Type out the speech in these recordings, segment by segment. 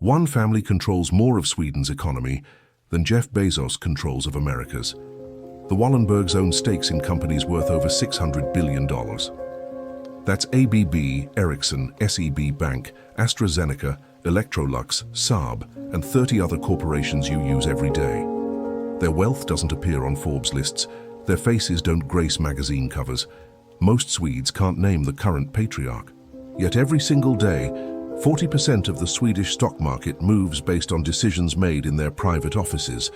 One family controls more of Sweden's economy than Jeff Bezos controls of America's. The Wallenbergs own stakes in companies worth over $600 billion. That's ABB, Ericsson, SEB Bank, AstraZeneca, Electrolux, Saab, and 30 other corporations you use every day. Their wealth doesn't appear on Forbes lists. Their faces don't grace magazine covers. Most Swedes can't name the current patriarch. Yet every single day, 40% of the Swedish stock market moves based on decisions made in their private offices.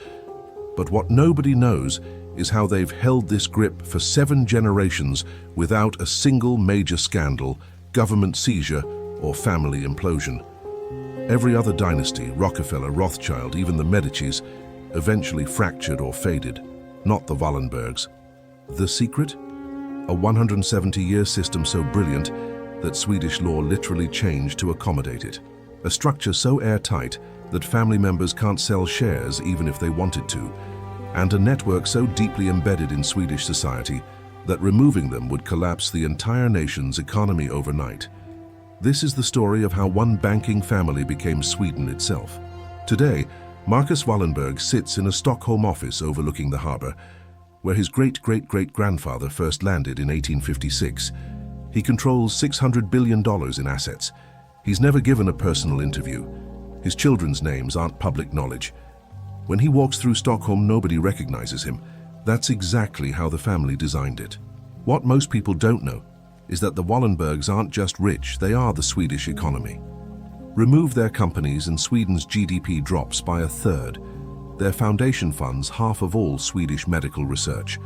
But what nobody knows is how they've held this grip for 7 generations without a single major scandal, government seizure, or family implosion. Every other dynasty, Rockefeller, Rothschild, even the Medicis, eventually fractured or faded, not the Wallenbergs. The secret? A 170-year system so brilliant that Swedish law literally changed to accommodate it. A structure so airtight that family members can't sell shares even if they wanted to, and a network so deeply embedded in Swedish society that removing them would collapse the entire nation's economy overnight. This is the story of how one banking family became Sweden itself. Today, Marcus Wallenberg sits in a Stockholm office overlooking the harbor, where his great-great-great-grandfather first landed in 1856. He controls $600 billion in assets. He's never given a personal interview. His children's names aren't public knowledge. When he walks through Stockholm, nobody recognizes him. That's exactly how the family designed it. What most people don't know is that the Wallenbergs aren't just rich, they are the Swedish economy. Remove their companies and Sweden's GDP drops by 1/3. Their foundation funds half of all Swedish medical research.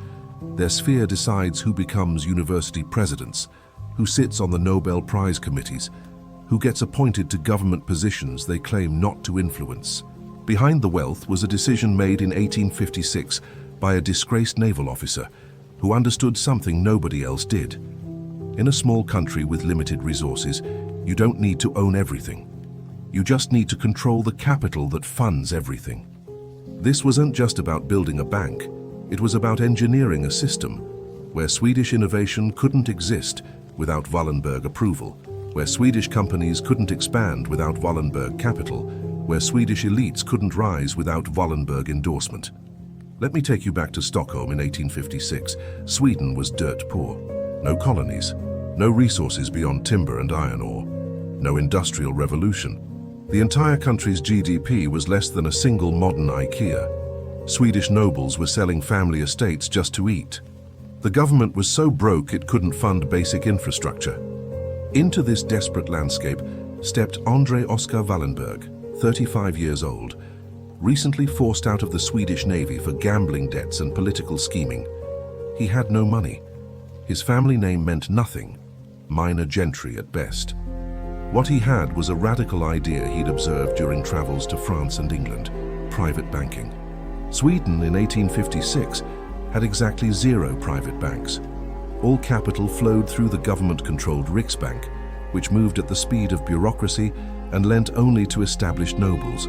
Their sphere decides who becomes university presidents, who sits on the Nobel Prize committees, who gets appointed to government positions they claim not to influence. Behind the wealth was a decision made in 1856 by a disgraced naval officer who understood something nobody else did. In a small country with limited resources, you don't need to own everything. You just need to control the capital that funds everything. This wasn't just about building a bank. It was about engineering a system where Swedish innovation couldn't exist without Wallenberg approval, where Swedish companies couldn't expand without Wallenberg capital, where Swedish elites couldn't rise without Wallenberg endorsement. Let me take you back to Stockholm in 1856. Sweden was dirt poor. No colonies, no resources beyond timber and iron ore, no industrial revolution. The entire country's GDP was less than a single modern IKEA. Swedish nobles were selling family estates just to eat. The government was so broke it couldn't fund basic infrastructure. Into this desperate landscape stepped André Oskar Wallenberg, 35 years old, recently forced out of the Swedish Navy for gambling debts and political scheming. He had no money. His family name meant nothing, minor gentry at best. What he had was a radical idea he'd observed during travels to France and England: private banking. Sweden in 1856 had exactly 0 private banks. All capital flowed through the government-controlled Riksbank, which moved at the speed of bureaucracy and lent only to established nobles.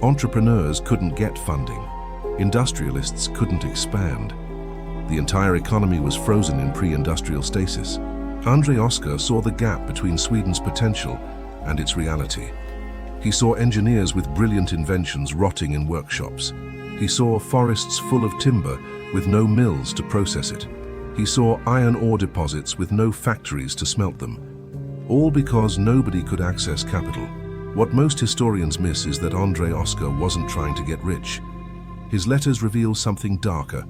Entrepreneurs couldn't get funding. Industrialists couldn't expand. The entire economy was frozen in pre-industrial stasis. André Oskar saw the gap between Sweden's potential and its reality. He saw engineers with brilliant inventions rotting in workshops. He saw forests full of timber with no mills to process it. He saw iron ore deposits with no factories to smelt them. All because nobody could access capital. What most historians miss is that André Oskar wasn't trying to get rich. His letters reveal something darker.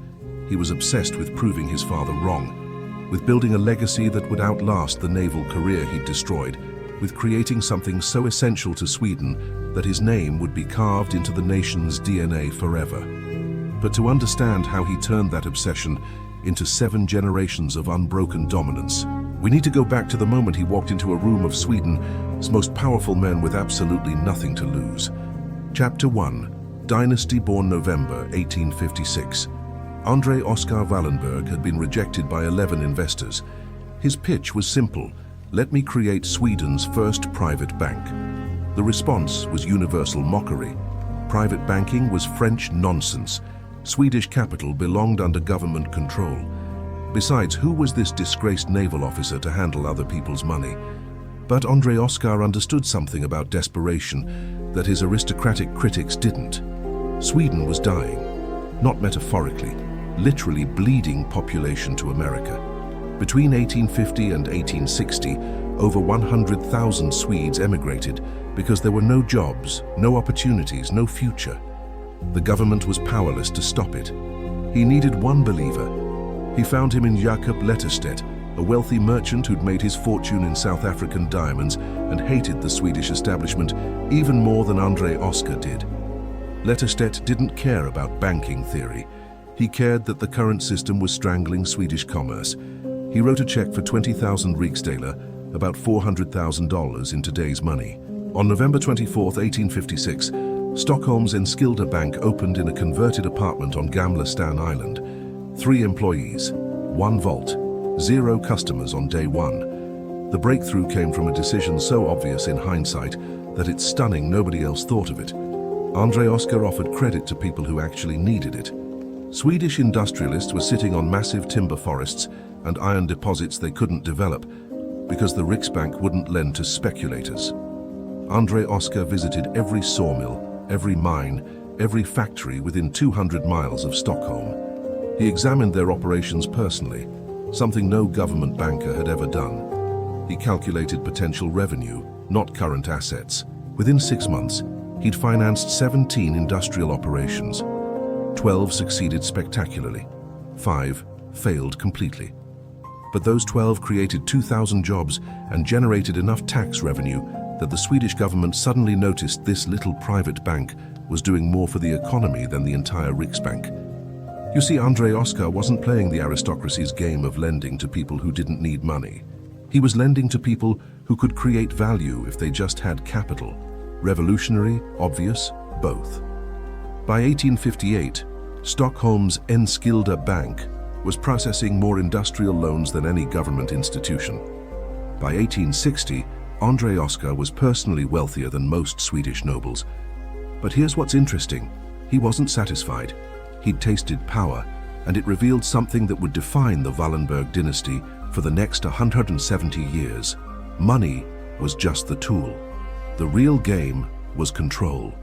He was obsessed with proving his father wrong, with building a legacy that would outlast the naval career he'd destroyed, with creating something so essential to Sweden that his name would be carved into the nation's DNA forever. But to understand how he turned that obsession into 7 generations of unbroken dominance, we need to go back to the moment he walked into a room of Sweden's most powerful men with absolutely nothing to lose. Chapter 1. Dynasty born November 1856. André Oskar Wallenberg had been rejected by 11 investors. His pitch was simple: let me create Sweden's first private bank. The response was universal mockery. Private banking was French nonsense. Swedish capital belonged under government control. Besides, who was this disgraced naval officer to handle other people's money? But André Oscar understood something about desperation that his aristocratic critics didn't. Sweden was dying, not metaphorically, literally bleeding population to America. Between 1850 and 1860, over 100,000 Swedes emigrated because there were no jobs, no opportunities, no future. The government was powerless to stop it. He needed one believer. He found him in Jakob Letterstedt, a wealthy merchant who'd made his fortune in South African diamonds and hated the Swedish establishment even more than André Oscar did. Letterstedt didn't care about banking theory. He cared that the current system was strangling Swedish commerce. He wrote a check for 20,000 riksdaler, about $400,000 in today's money. On November 24, 1856, Stockholm's Enskilda Bank opened in a converted apartment on Gamla Stan Island. 3 employees, 1 vault, 0 customers on day 1. The breakthrough came from a decision so obvious in hindsight that it's stunning nobody else thought of it. André Oscar offered credit to people who actually needed it. Swedish industrialists were sitting on massive timber forests and iron deposits they couldn't develop because the Riksbank wouldn't lend to speculators. André Oscar visited every sawmill, every mine, every factory within 200 miles of Stockholm. He examined their operations personally, something no government banker had ever done. He calculated potential revenue, not current assets. Within 6 months, he'd financed 17 industrial operations. 12 succeeded spectacularly. 5 failed completely. But those 12 created 2,000 jobs and generated enough tax revenue that the Swedish government suddenly noticed this little private bank was doing more for the economy than the entire Riksbank. You see, André Oscar wasn't playing the aristocracy's game of lending to people who didn't need money. He was lending to people who could create value if they just had capital. Revolutionary, obvious, both. By 1858, Stockholm's Enskilda Bank was processing more industrial loans than any government institution. By 1860, André Oscar was personally wealthier than most Swedish nobles. But here's what's interesting. He wasn't satisfied. He'd tasted power, and it revealed something that would define the Wallenberg dynasty for the next 170 years. Money was just the tool. The real game was control.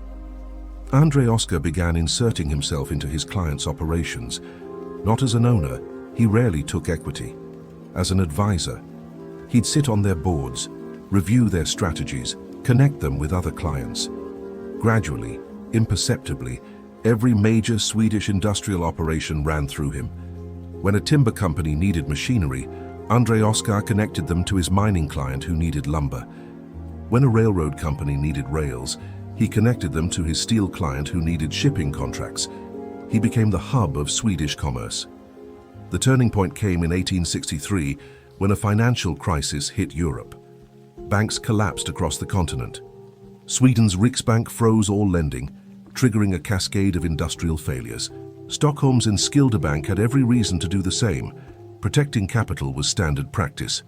André Oscar began inserting himself into his clients' operations. Not as an owner, he rarely took equity. As an advisor, he'd sit on their boards, review their strategies, connect them with other clients. Gradually, imperceptibly, every major Swedish industrial operation ran through him. When a timber company needed machinery, André Oscar connected them to his mining client who needed lumber. When a railroad company needed rails, he connected them to his steel client who needed shipping contracts. He became the hub of Swedish commerce. The turning point came in 1863 when a financial crisis hit Europe. Banks collapsed across the continent. Sweden's Riksbank froze all lending, triggering a cascade of industrial failures. Stockholm's Enskilda Bank had every reason to do the same. Protecting capital was standard practice.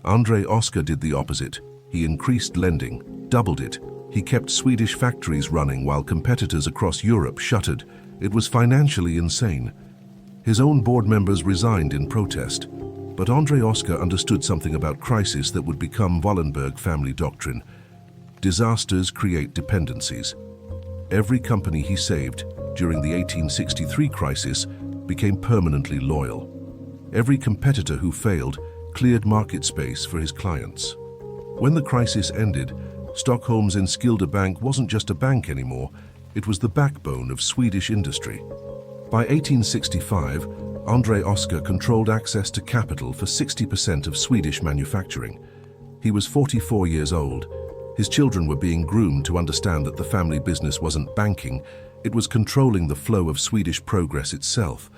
André Oscar did the opposite. He increased lending, doubled it. He kept Swedish factories running while competitors across Europe shuttered. It was financially insane. His own board members resigned in protest. But André Oscar understood something about crisis that would become Wallenberg family doctrine. Disasters create dependencies. Every company he saved during the 1863 crisis became permanently loyal. Every competitor who failed cleared market space for his clients. When the crisis ended, Stockholm's Enskilda Bank wasn't just a bank anymore, it was the backbone of Swedish industry. By 1865, André Oscar controlled access to capital for 60% of Swedish manufacturing. He was 44 years old. His children were being groomed to understand that the family business wasn't banking, it was controlling the flow of Swedish progress itself.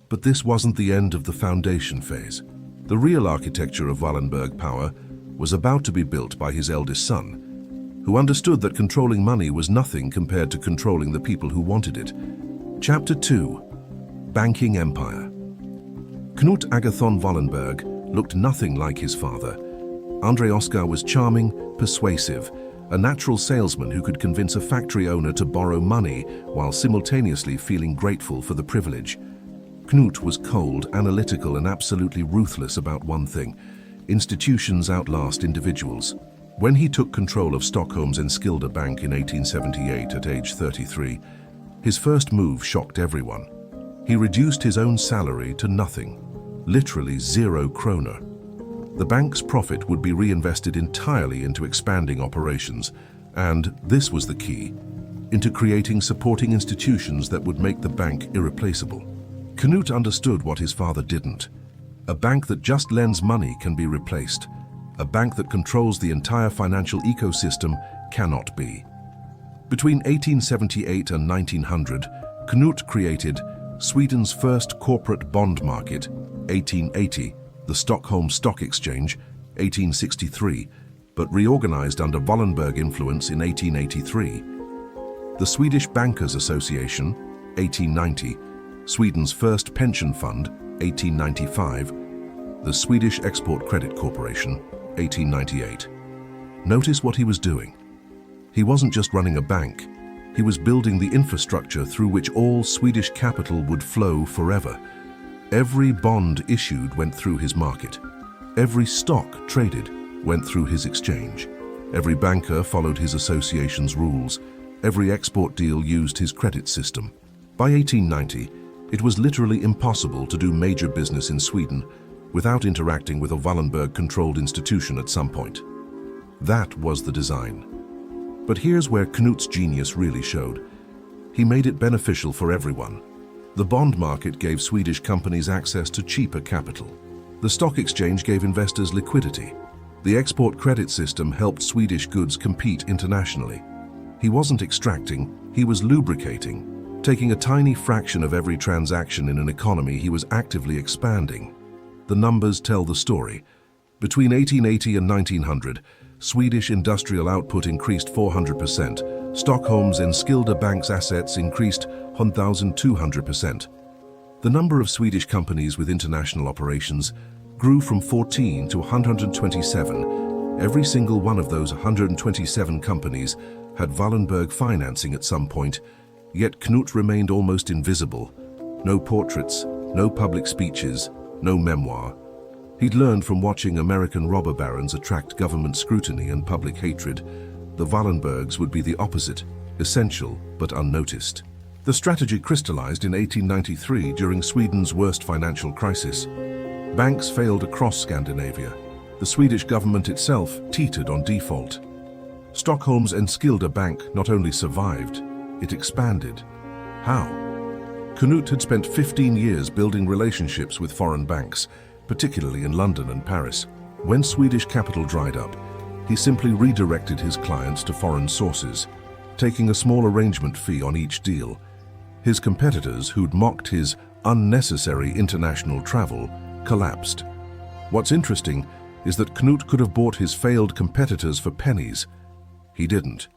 But this wasn't the end of the foundation phase. The real architecture of Wallenberg power was about to be built by his eldest son, who understood that controlling money was nothing compared to controlling the people who wanted it. Chapter 2. Banking Empire. Knut Agathon Wallenberg looked nothing like his father. André Oscar was charming, persuasive, a natural salesman who could convince a factory owner to borrow money while simultaneously feeling grateful for the privilege. Knut was cold, analytical, and absolutely ruthless about one thing: institutions outlast individuals. When he took control of Stockholm's Enskilda Bank in 1878 at age 33, his first move shocked everyone. He reduced his own salary to nothing, literally 0 kronor. The bank's profit would be reinvested entirely into expanding operations, and this was the key, into creating supporting institutions that would make the bank irreplaceable. Knut understood what his father didn't. A bank that just lends money can be replaced. A bank that controls the entire financial ecosystem cannot be. Between 1878 and 1900, Knut created Sweden's first corporate bond market, 1880, the Stockholm Stock Exchange, 1863, but reorganized under Wallenberg influence in 1883. The Swedish Bankers Association, 1890, Sweden's first pension fund, 1895, the Swedish Export Credit Corporation, 1898. Notice what he was doing. He wasn't just running a bank, he was building the infrastructure through which all Swedish capital would flow forever. Every bond issued went through his market. Every stock traded went through his exchange. Every banker followed his association's rules. Every export deal used his credit system. By 1890, it was literally impossible to do major business in Sweden without interacting with a Wallenberg-controlled institution at some point. That was the design. But here's where Knut's genius really showed. He made it beneficial for everyone. The bond market gave Swedish companies access to cheaper capital. The stock exchange gave investors liquidity. The export credit system helped Swedish goods compete internationally. He wasn't extracting, he was lubricating, taking a tiny fraction of every transaction in an economy he was actively expanding. The numbers tell the story. Between 1880 and 1900, Swedish industrial output increased 400%. Stockholm's Enskilda Bank's assets increased 1,200%. The number of Swedish companies with international operations grew from 14 to 127. Every single one of those 127 companies had Wallenberg financing at some point, yet Knut remained almost invisible. No portraits, no public speeches, no memoir. He'd learned from watching American robber barons attract government scrutiny and public hatred. The Wallenbergs would be the opposite, essential but unnoticed. The strategy crystallized in 1893 during Sweden's worst financial crisis. Banks failed across Scandinavia. The Swedish government itself teetered on default. Stockholm's Enskilda Bank not only survived, it expanded. How? Knut had spent 15 years building relationships with foreign banks, particularly in London and Paris. When Swedish capital dried up, he simply redirected his clients to foreign sources, taking a small arrangement fee on each deal. His competitors, who'd mocked his unnecessary international travel, collapsed. What's interesting is that Knut could have bought his failed competitors for pennies. He didn't.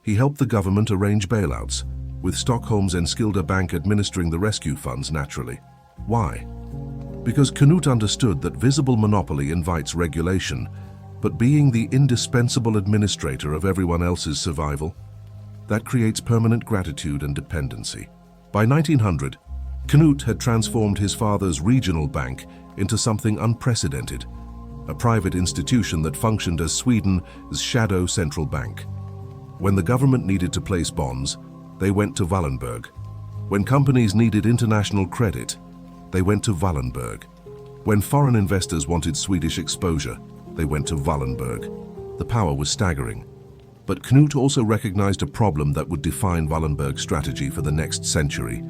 He helped the government arrange bailouts, with Stockholm's Enskilda Bank administering the rescue funds naturally. Why? Because Knut understood that visible monopoly invites regulation, but being the indispensable administrator of everyone else's survival, that creates permanent gratitude and dependency. By 1900, Knut had transformed his father's regional bank into something unprecedented, a private institution that functioned as Sweden's shadow central bank. When the government needed to place bonds, they went to Wallenberg. When companies needed international credit, they went to Wallenberg. When foreign investors wanted Swedish exposure, they went to Wallenberg. The power was staggering. But Knut also recognized a problem that would define Wallenberg's strategy for the next century.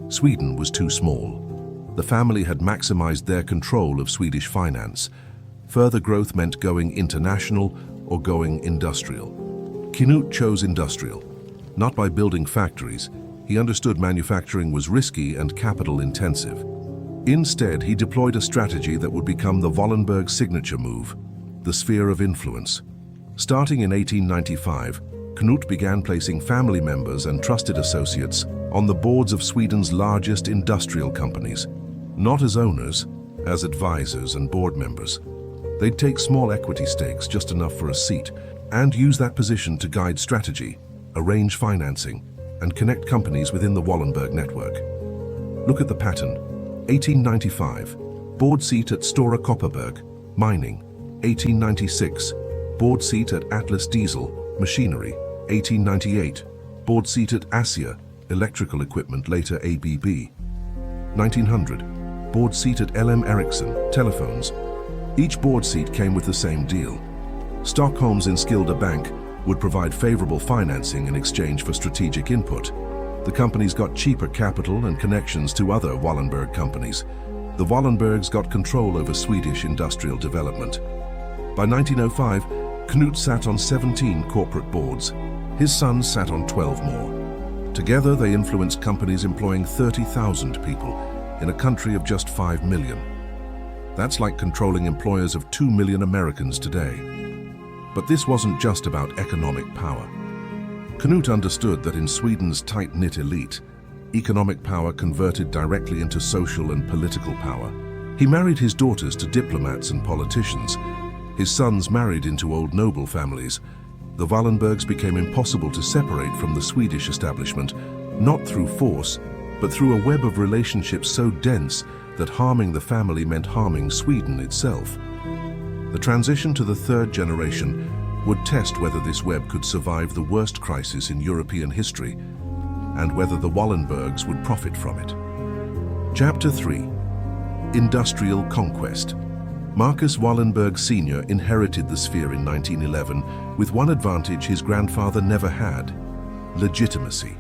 Sweden was too small. The family had maximized their control of Swedish finance. Further growth meant going international or going industrial. Knut chose industrial. Not by building factories. He understood manufacturing was risky and capital-intensive. Instead, he deployed a strategy that would become the Wallenberg signature move, the sphere of influence. Starting in 1895, Knut began placing family members and trusted associates on the boards of Sweden's largest industrial companies, not as owners, as advisors and board members. They'd take small equity stakes, just enough for a seat, and use that position to guide strategy, arrange financing, and connect companies within the Wallenberg network. Look at the pattern. 1895, board seat at Stora Kopparberg, mining. 1896, board seat at Atlas Diesel, Machinery, 1898. Board seat at ASIA, Electrical Equipment, later ABB. 1900. Board seat at LM Ericsson, Telephones. Each board seat came with the same deal. Stockholm's Enskilda Bank would provide favorable financing in exchange for strategic input. The companies got cheaper capital and connections to other Wallenberg companies. The Wallenbergs got control over Swedish industrial development. By 1905, Knut sat on 17 corporate boards. His sons sat on 12 more. Together, they influenced companies employing 30,000 people in a country of just 5 million. That's like controlling employers of 2 million Americans today. But this wasn't just about economic power. Knut understood that in Sweden's tight-knit elite, economic power converted directly into social and political power. He married his daughters to diplomats and politicians. His sons married into old noble families. The Wallenbergs became impossible to separate from the Swedish establishment, not through force, but through a web of relationships so dense that harming the family meant harming Sweden itself. The transition to the third generation would test whether this web could survive the worst crisis in European history and whether the Wallenbergs would profit from it. Chapter 3. Industrial Conquest. Marcus Wallenberg Sr. inherited the sphere in 1911 with one advantage his grandfather never had: legitimacy.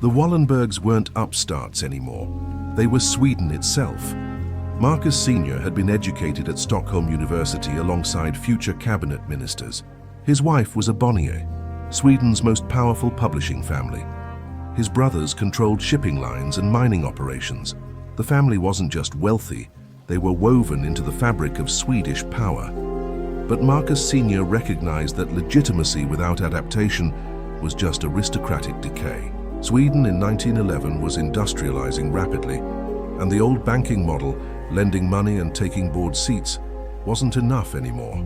The Wallenbergs weren't upstarts anymore. They were Sweden itself. Marcus Sr. had been educated at Stockholm University alongside future cabinet ministers. His wife was a Bonnier, Sweden's most powerful publishing family. His brothers controlled shipping lines and mining operations. The family wasn't just wealthy, they were woven into the fabric of Swedish power. But Marcus Sr. recognized that legitimacy without adaptation was just aristocratic decay. Sweden in 1911 was industrializing rapidly, and the old banking model, lending money and taking board seats, wasn't enough anymore.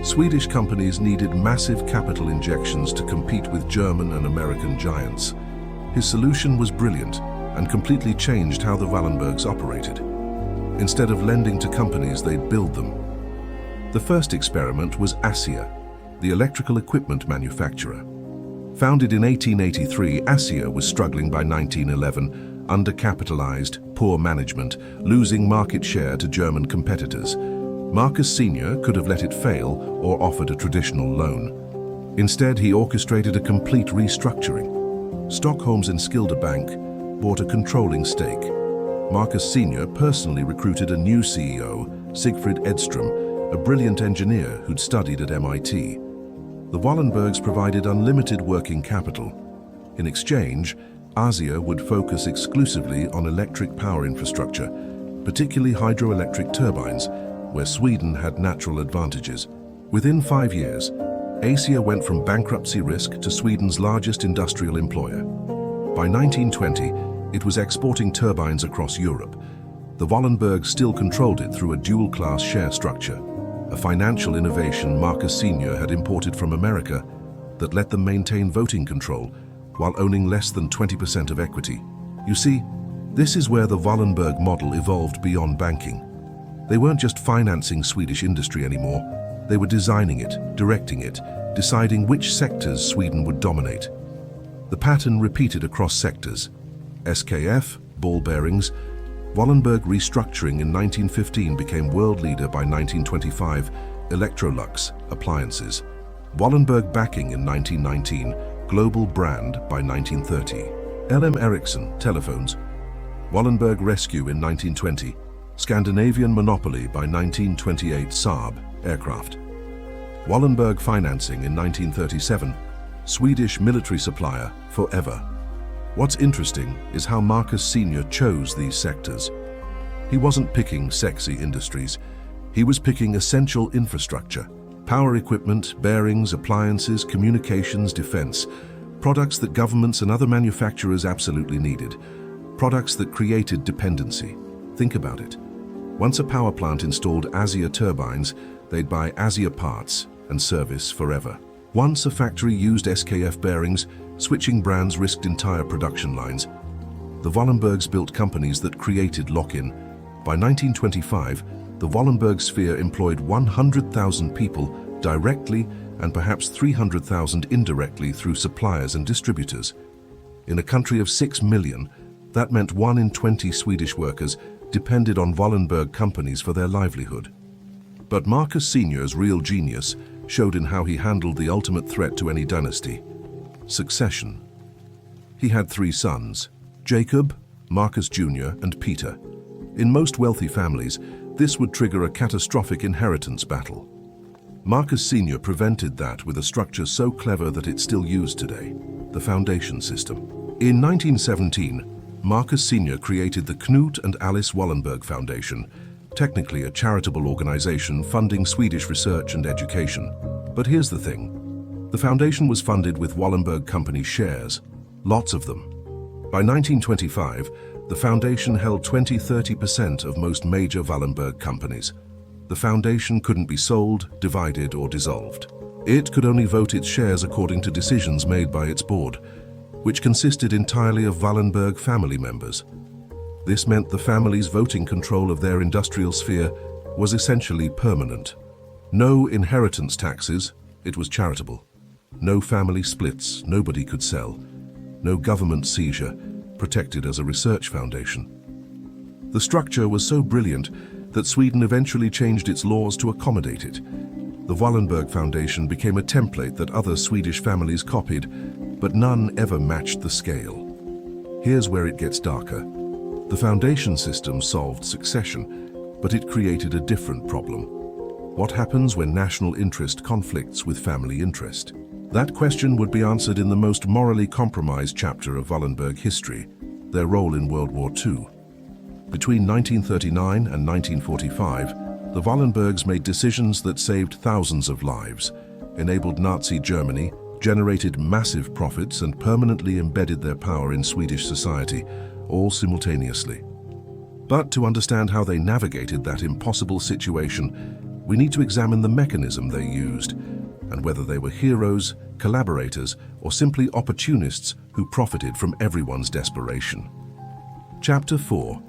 Swedish companies needed massive capital injections to compete with German and American giants. His solution was brilliant and completely changed how the Wallenbergs operated. Instead of lending to companies, they'd build them. The first experiment was ASIA, the electrical equipment manufacturer. Founded in 1883, ASIA was struggling by 1911, undercapitalized, poor management, losing market share to German competitors. Marcus Sr. could have let it fail or offered a traditional loan. Instead, he orchestrated a complete restructuring. Stockholm's Enskilda Bank bought a controlling stake. Marcus Sr. personally recruited a new CEO, Sigfrid Edström, a brilliant engineer who'd studied at MIT. The Wallenbergs provided unlimited working capital. In exchange, ASIA would focus exclusively on electric power infrastructure, particularly hydroelectric turbines, where Sweden had natural advantages. Within 5 years, ASIA went from bankruptcy risk to Sweden's largest industrial employer. By 1920, it was exporting turbines across Europe. The Wallenbergs still controlled it through a dual-class share structure, a financial innovation Marcus Sr. had imported from America that let them maintain voting control while owning less than 20% of equity. You see, this is where the Wallenberg model evolved beyond banking. They weren't just financing Swedish industry anymore. They were designing it, directing it, deciding which sectors Sweden would dominate. The pattern repeated across sectors. SKF, ball bearings. Wallenberg restructuring in 1915 became world leader by 1925, Electrolux, appliances. Wallenberg backing in 1919, global brand by 1930. LM Ericsson, telephones. Wallenberg rescue in 1920, Scandinavian monopoly by 1928, Saab, aircraft. Wallenberg financing in 1937, Swedish military supplier forever. What's interesting is how Marcus Sr. chose these sectors. He wasn't picking sexy industries. He was picking essential infrastructure, power equipment, bearings, appliances, communications, defense, products that governments and other manufacturers absolutely needed, products that created dependency. Think about it. Once a power plant installed ASIA turbines, they'd buy ASIA parts and service forever. Once a factory used SKF bearings, switching brands risked entire production lines. The Wallenbergs built companies that created lock-in. By 1925, the Wallenberg sphere employed 100,000 people, directly and perhaps 300,000 indirectly through suppliers and distributors. In a country of 6 million, that meant 1 in 20 Swedish workers depended on Wallenberg companies for their livelihood. But Marcus Sr.'s real genius showed in how he handled the ultimate threat to any dynasty: succession. He had 3 sons: Jacob, Marcus Jr., and Peter. In most wealthy families, this would trigger a catastrophic inheritance battle. Marcus Sr. prevented that with a structure so clever that it's still used today: the foundation system. In 1917, Marcus Sr. created the Knut and Alice Wallenberg Foundation, technically a charitable organization funding Swedish research and education. But here's the thing: the foundation was funded with Wallenberg Company shares, lots of them. By 1925, the foundation held 20–30% of most major Wallenberg companies. The foundation couldn't be sold, divided, or dissolved. It could only vote its shares according to decisions made by its board, which consisted entirely of Wallenberg family members. This meant the family's voting control of their industrial sphere was essentially permanent. No inheritance taxes, it was charitable. No family splits, nobody could sell. No government seizure, protected as a research foundation. The structure was so brilliant that Sweden eventually changed its laws to accommodate it. The Wallenberg Foundation became a template that other Swedish families copied, but none ever matched the scale. Here's where it gets darker. The foundation system solved succession, but it created a different problem. What happens when national interest conflicts with family interest? That question would be answered in the most morally compromised chapter of Wallenberg history: their role in World War II. Between 1939 and 1945, the Wallenbergs made decisions that saved thousands of lives, enabled Nazi Germany, generated massive profits, and permanently embedded their power in Swedish society, all simultaneously. But to understand how they navigated that impossible situation, we need to examine the mechanism they used, and whether they were heroes, collaborators, or simply opportunists who profited from everyone's desperation. Chapter 4.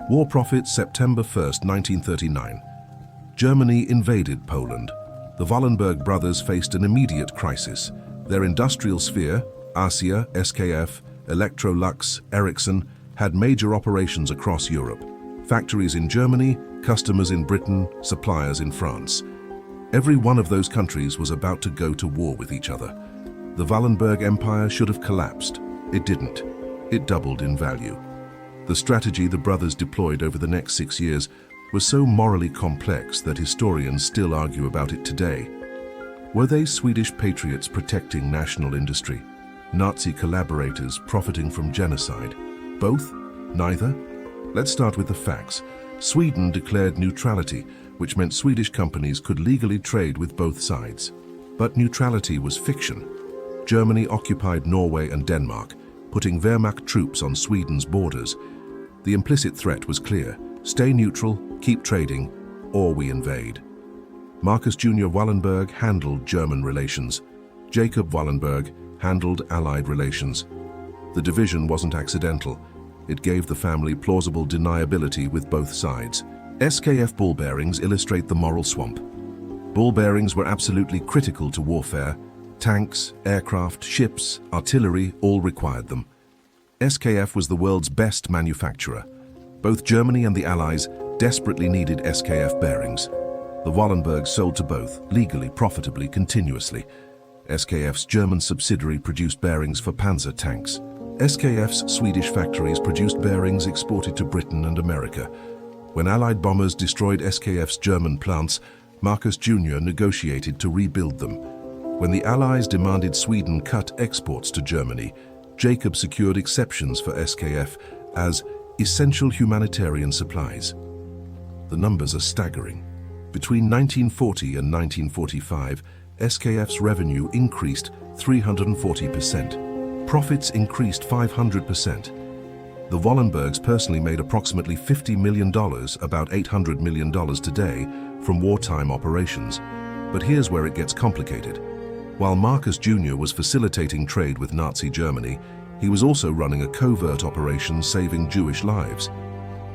War Profits, September 1st, 1939. Germany invaded Poland. The Wallenberg brothers faced an immediate crisis. Their industrial sphere, Asia, SKF, Electrolux, Ericsson, had major operations across Europe. Factories in Germany, customers in Britain, suppliers in France. Every one of those countries was about to go to war with each other. The Wallenberg Empire should have collapsed. It didn't. It doubled in value. The strategy the brothers deployed over the next 6 years was so morally complex that historians still argue about it today. Were they Swedish patriots protecting national industry? Nazi collaborators profiting from genocide? Both? Neither? Let's start with the facts. Sweden declared neutrality, which meant Swedish companies could legally trade with both sides. But neutrality was fiction. Germany occupied Norway and Denmark, putting Wehrmacht troops on Sweden's borders. The implicit threat was clear: stay neutral, keep trading, or we invade. Marcus Jr. Wallenberg handled German relations. Jacob Wallenberg handled Allied relations. The division wasn't accidental. It gave the family plausible deniability with both sides. SKF ball bearings illustrate the moral swamp. Ball bearings were absolutely critical to warfare. Tanks, aircraft, ships, artillery all required them. SKF was the world's best manufacturer. Both Germany and the Allies desperately needed SKF bearings. The Wallenbergs sold to both, legally, profitably, continuously. SKF's German subsidiary produced bearings for panzer tanks. SKF's Swedish factories produced bearings exported to Britain and America. When Allied bombers destroyed SKF's German plants, Marcus Jr. negotiated to rebuild them. When the Allies demanded Sweden cut exports to Germany, Jacob secured exceptions for SKF as essential humanitarian supplies. The numbers are staggering. Between 1940 and 1945, SKF's revenue increased 340%. Profits increased 500%. The Wallenbergs personally made approximately $50 million, about $800 million today, from wartime operations. But here's where it gets complicated. While Marcus Jr. was facilitating trade with Nazi Germany, he was also running a covert operation saving Jewish lives.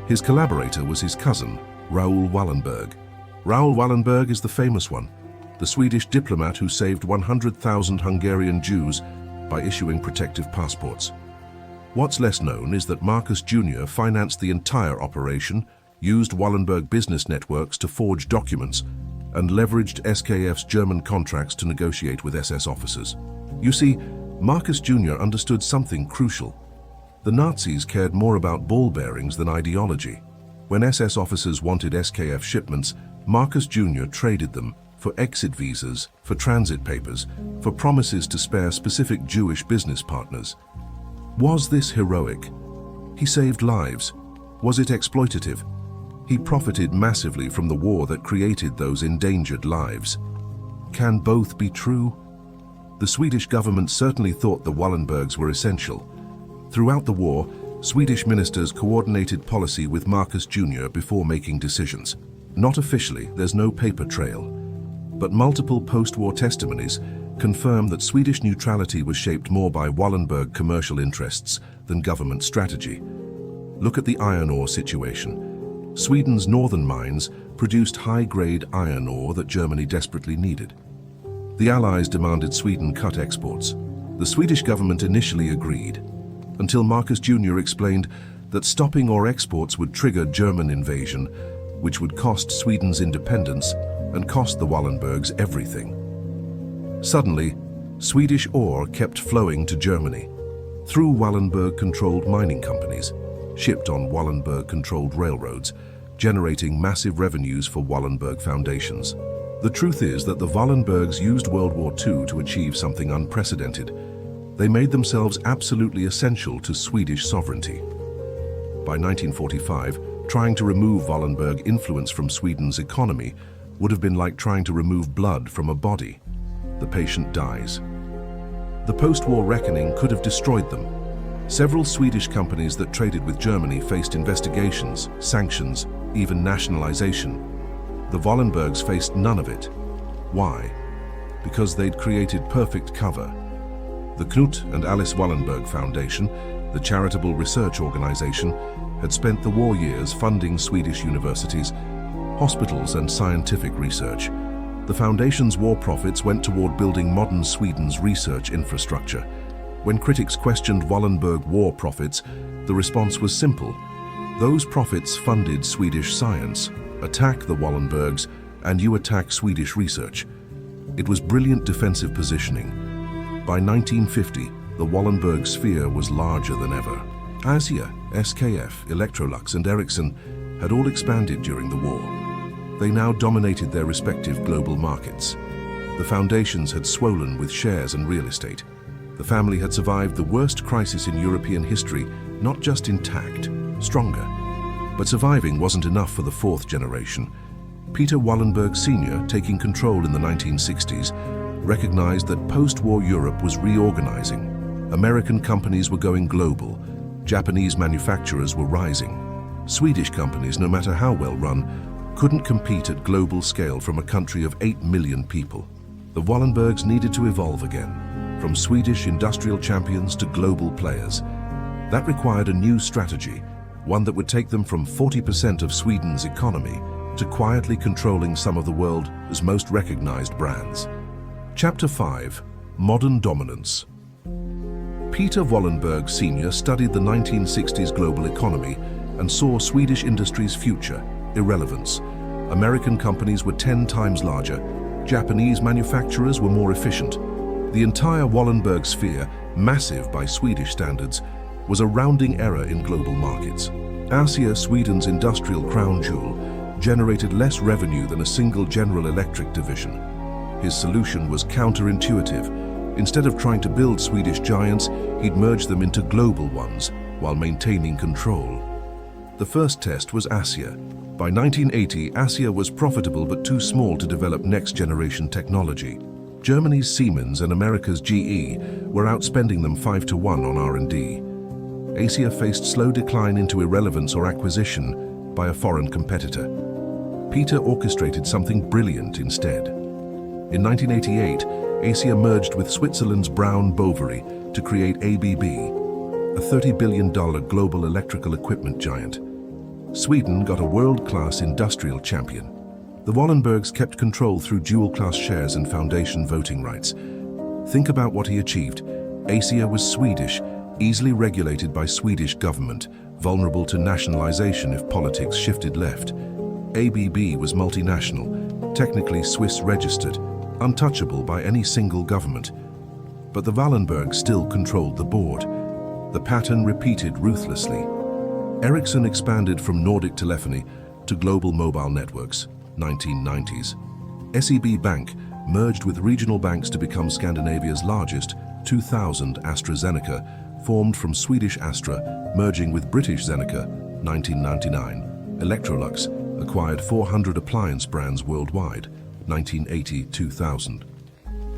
His collaborator was his cousin, Raoul Wallenberg. Raoul Wallenberg is the famous one. the Swedish diplomat who saved 100,000 Hungarian Jews by issuing protective passports. What's less known is that Marcus Jr. financed the entire operation, used Wallenberg business networks to forge documents, and leveraged SKF's German contracts to negotiate with SS officers. You see, Marcus Jr. understood something crucial. The Nazis cared more about ball bearings than ideology. When SS officers wanted SKF shipments, Marcus Jr. traded them for exit visas, for transit papers, for promises to spare specific Jewish business partners. Was this heroic? He saved lives. Was it exploitative? He profited massively from the war that created those endangered lives. Can both be true? The Swedish government certainly thought the Wallenbergs were essential. Throughout the war, Swedish ministers coordinated policy with Marcus Jr. before making decisions. Not officially, there's no paper trail, but multiple post-war testimonies confirm that Swedish neutrality was shaped more by Wallenberg commercial interests than government strategy. Look at the iron ore situation. Sweden's northern mines produced high-grade iron ore that Germany desperately needed. The Allies demanded Sweden cut exports. The Swedish government initially agreed, until Marcus Jr. explained that stopping ore exports would trigger German invasion, which would cost Sweden's independence and cost the Wallenbergs everything. Suddenly, Swedish ore kept flowing to Germany through Wallenberg-controlled mining companies, shipped on Wallenberg-controlled railroads, generating massive revenues for Wallenberg foundations. The truth is that the Wallenbergs used World War II to achieve something unprecedented. They made themselves absolutely essential to Swedish sovereignty. By 1945, trying to remove Wallenberg influence from Sweden's economy would have been like trying to remove blood from a body. The patient dies. The post-war reckoning could have destroyed them. Several Swedish companies that traded with Germany faced investigations, sanctions, even nationalization. The Wallenbergs faced none of it. Why? Because they'd created perfect cover. The Knut and Alice Wallenberg Foundation, the charitable research organization, had spent the war years funding Swedish universities, hospitals and scientific research. The foundation's war profits went toward building modern Sweden's research infrastructure. When critics questioned Wallenberg war profits, the response was simple. Those profits funded Swedish science. Attack the Wallenbergs, and you attack Swedish research. It was brilliant defensive positioning. By 1950, the Wallenberg sphere was larger than ever. Asia, SKF, Electrolux and Ericsson had all expanded during the war. They now dominated their respective global markets. The foundations had swollen with shares and real estate. The family had survived the worst crisis in European history, not just intact, stronger. But surviving wasn't enough for the fourth generation. Peter Wallenberg Sr., taking control in the 1960s, recognized that post-war Europe was reorganizing. American companies were going global. Japanese manufacturers were rising. Swedish companies, no matter how well run, couldn't compete at global scale from a country of 8 million people. The Wallenbergs needed to evolve again, from Swedish industrial champions to global players. That required a new strategy, one that would take them from 40% of Sweden's economy to quietly controlling some of the world's most recognized brands. Chapter 5: Modern Dominance. Peter Wallenberg Sr. studied the 1960s global economy and saw Swedish industry's future, irrelevance. American companies were 10 times larger. Japanese manufacturers were more efficient. The entire Wallenberg sphere, massive by Swedish standards, was a rounding error in global markets. Asia, Sweden's industrial crown jewel, generated less revenue than a single General Electric division. His solution was counterintuitive. Instead of trying to build Swedish giants, he'd merge them into global ones while maintaining control. The first test was Asia. By 1980, Asia was profitable but too small to develop next-generation technology. Germany's Siemens and America's GE were outspending them 5-1 on R&D. Asia faced slow decline into irrelevance or acquisition by a foreign competitor. Peter orchestrated something brilliant instead. In 1988, Asia merged with Switzerland's Brown Boveri to create ABB, a $30 billion global electrical equipment giant. Sweden got a world-class industrial champion. The Wallenbergs kept control through dual-class shares and foundation voting rights. Think about what he achieved. ASEA was Swedish, easily regulated by Swedish government, vulnerable to nationalization if politics shifted left. ABB was multinational, technically Swiss-registered, untouchable by any single government. But the Wallenbergs still controlled the board. The pattern repeated ruthlessly. Ericsson expanded from Nordic telephony to global mobile networks, 1990s. SEB Bank merged with regional banks to become Scandinavia's largest. 2000 AstraZeneca formed from Swedish Astra, merging with British Zeneca, 1999. Electrolux acquired 400 appliance brands worldwide, 1980-2000.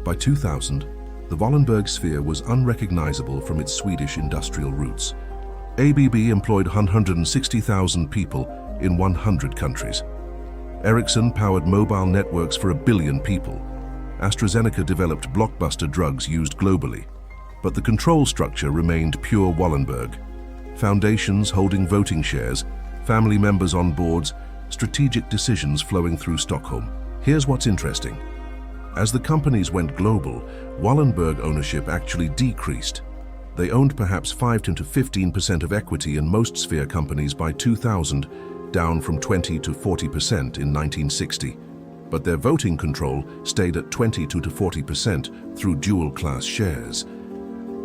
By 2000, the Wallenberg sphere was unrecognizable from its Swedish industrial roots. ABB employed 160,000 people in 100 countries. Ericsson powered mobile networks for 1 billion people. AstraZeneca developed blockbuster drugs used globally. But the control structure remained pure Wallenberg. Foundations holding voting shares, family members on boards, strategic decisions flowing through Stockholm. Here's what's interesting. As the companies went global, Wallenberg ownership actually decreased. They owned perhaps 5 to 15% of equity in most sphere companies by 2000, down from 20 to 40% in 1960. But their voting control stayed at 20 to 40% through dual-class shares.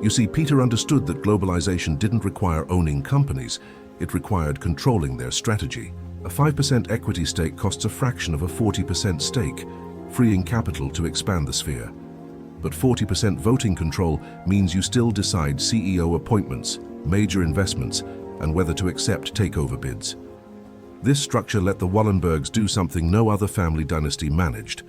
You see, Peter understood that globalization didn't require owning companies, it required controlling their strategy. A 5% equity stake costs a fraction of a 40% stake, freeing capital to expand the sphere. But 40% voting control means you still decide CEO appointments, major investments, and whether to accept takeover bids. This structure let the Wallenbergs do something no other family dynasty managed: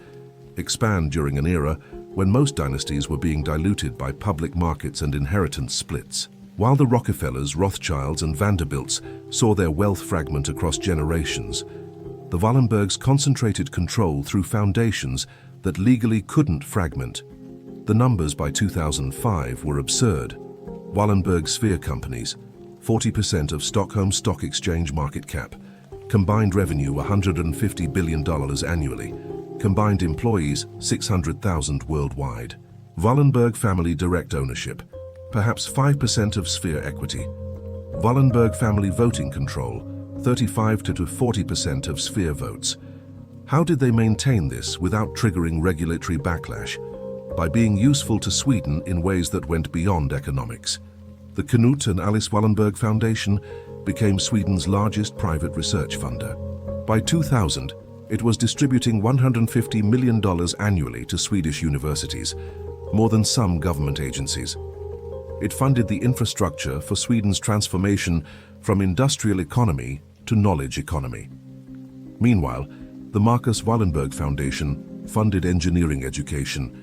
expand during an era when most dynasties were being diluted by public markets and inheritance splits. While the Rockefellers, Rothschilds, and Vanderbilts saw their wealth fragment across generations, the Wallenbergs concentrated control through foundations that legally couldn't fragment. The numbers by 2005 were absurd. Wallenberg sphere companies, 40% of Stockholm Stock Exchange market cap, combined revenue $150 billion annually, combined employees 600,000 worldwide. Wallenberg family direct ownership, perhaps 5% of sphere equity. Wallenberg family voting control, 35 to 40% of sphere votes. How did they maintain this without triggering regulatory backlash? By being useful to Sweden in ways that went beyond economics. The Knut and Alice Wallenberg Foundation became Sweden's largest private research funder. By 2000, it was distributing $150 million annually to Swedish universities, more than some government agencies. It funded the infrastructure for Sweden's transformation from industrial economy to knowledge economy. Meanwhile, the Marcus Wallenberg Foundation funded engineering education.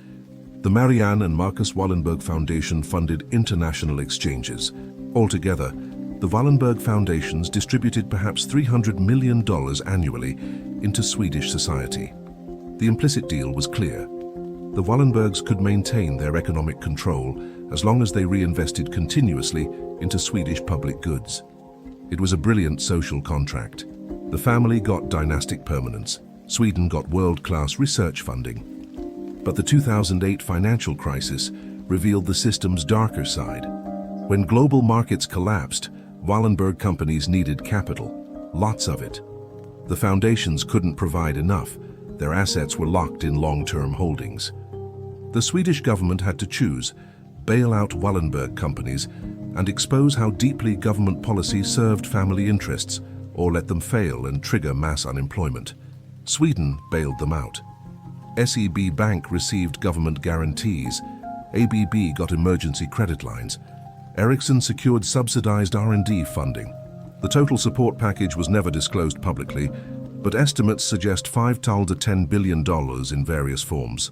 The Marianne and Marcus Wallenberg Foundation funded international exchanges. Altogether, the Wallenberg Foundations distributed perhaps $300 million annually into Swedish society. The implicit deal was clear. The Wallenbergs could maintain their economic control as long as they reinvested continuously into Swedish public goods. It was a brilliant social contract. The family got dynastic permanence. Sweden got world-class research funding. But the 2008 financial crisis revealed the system's darker side. When global markets collapsed, Wallenberg companies needed capital, lots of it. The foundations couldn't provide enough. Their assets were locked in long-term holdings. The Swedish government had to choose: bail out Wallenberg companies and expose how deeply government policy served family interests, or let them fail and trigger mass unemployment. Sweden bailed them out. SEB Bank received government guarantees. ABB got emergency credit lines. Ericsson secured subsidized R&D funding. The total support package was never disclosed publicly, but estimates suggest $5 to $10 billion in various forms.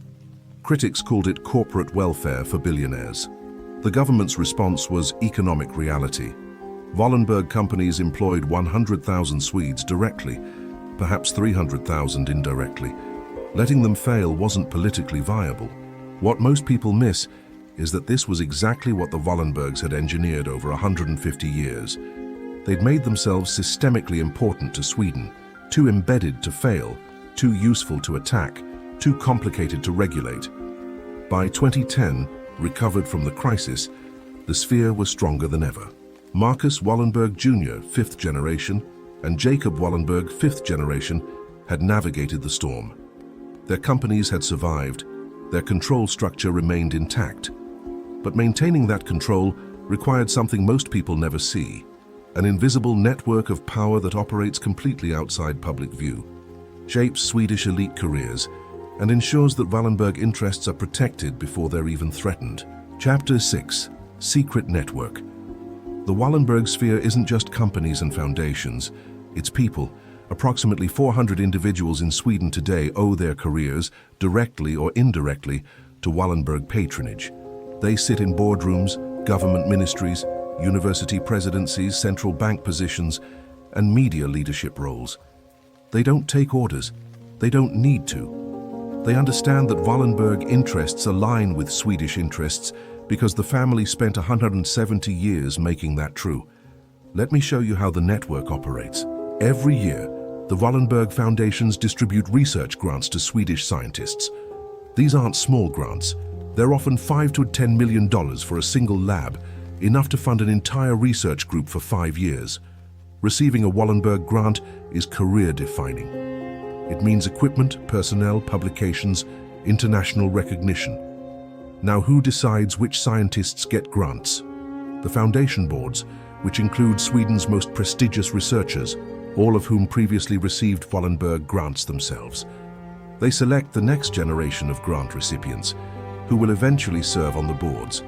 Critics called it corporate welfare for billionaires. The government's response was economic reality. Wallenberg companies employed 100,000 Swedes directly, perhaps 300,000 indirectly. Letting them fail wasn't politically viable. What most people miss is that this was exactly what the Wallenbergs had engineered over 150 years. They'd made themselves systemically important to Sweden, too embedded to fail, too useful to attack, too complicated to regulate. By 2010, recovered from the crisis, the sphere was stronger than ever. Marcus Wallenberg Jr., fifth generation, and Jacob Wallenberg, fifth generation, had navigated the storm. Their companies had survived, their control structure remained intact. But maintaining that control required something most people never see, an invisible network of power that operates completely outside public view, shapes Swedish elite careers, and ensures that Wallenberg interests are protected before they're even threatened. Chapter 6. Secret Network. The Wallenberg sphere isn't just companies and foundations, it's people. Approximately 400 individuals in Sweden today owe their careers, directly or indirectly, to Wallenberg patronage. They sit in boardrooms, government ministries, university presidencies, central bank positions, and media leadership roles. They don't take orders. They don't need to. They understand that Wallenberg interests align with Swedish interests because the family spent 170 years making that true. Let me show you how the network operates. Every year, the Wallenberg Foundations distribute research grants to Swedish scientists. These aren't small grants. They're often $5 to $10 million for a single lab, enough to fund an entire research group for 5 years. Receiving a Wallenberg grant is career-defining. It means equipment, personnel, publications, international recognition. Now, who decides which scientists get grants? The foundation boards, which include Sweden's most prestigious researchers, all of whom previously received Wallenberg grants themselves. They select the next generation of grant recipients, who will eventually serve on the boards,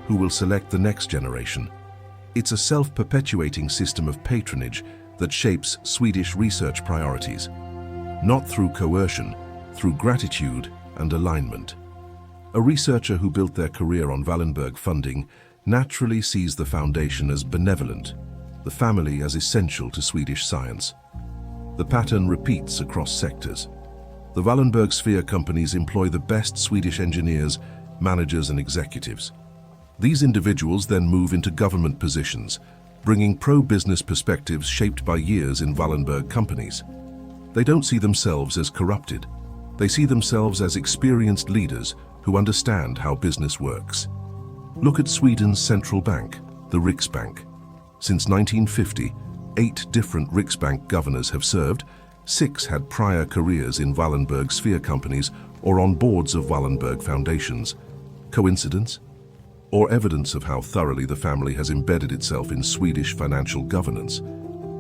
who will select the next generation. It's a self-perpetuating system of patronage that shapes Swedish research priorities. Not through coercion, through gratitude and alignment. A researcher who built their career on Wallenberg funding naturally sees the foundation as benevolent, the family as essential to Swedish science. The pattern repeats across sectors. The Wallenberg sphere companies employ the best Swedish engineers, managers and executives. These individuals then move into government positions, bringing pro-business perspectives shaped by years in Wallenberg companies. They don't see themselves as corrupted. They see themselves as experienced leaders who understand how business works. Look at Sweden's central bank, the Riksbank. Since 1950, 8 different Riksbank governors have served. 6 had prior careers in Wallenberg sphere companies or on boards of Wallenberg foundations. Coincidence? Or evidence of how thoroughly the family has embedded itself in Swedish financial governance?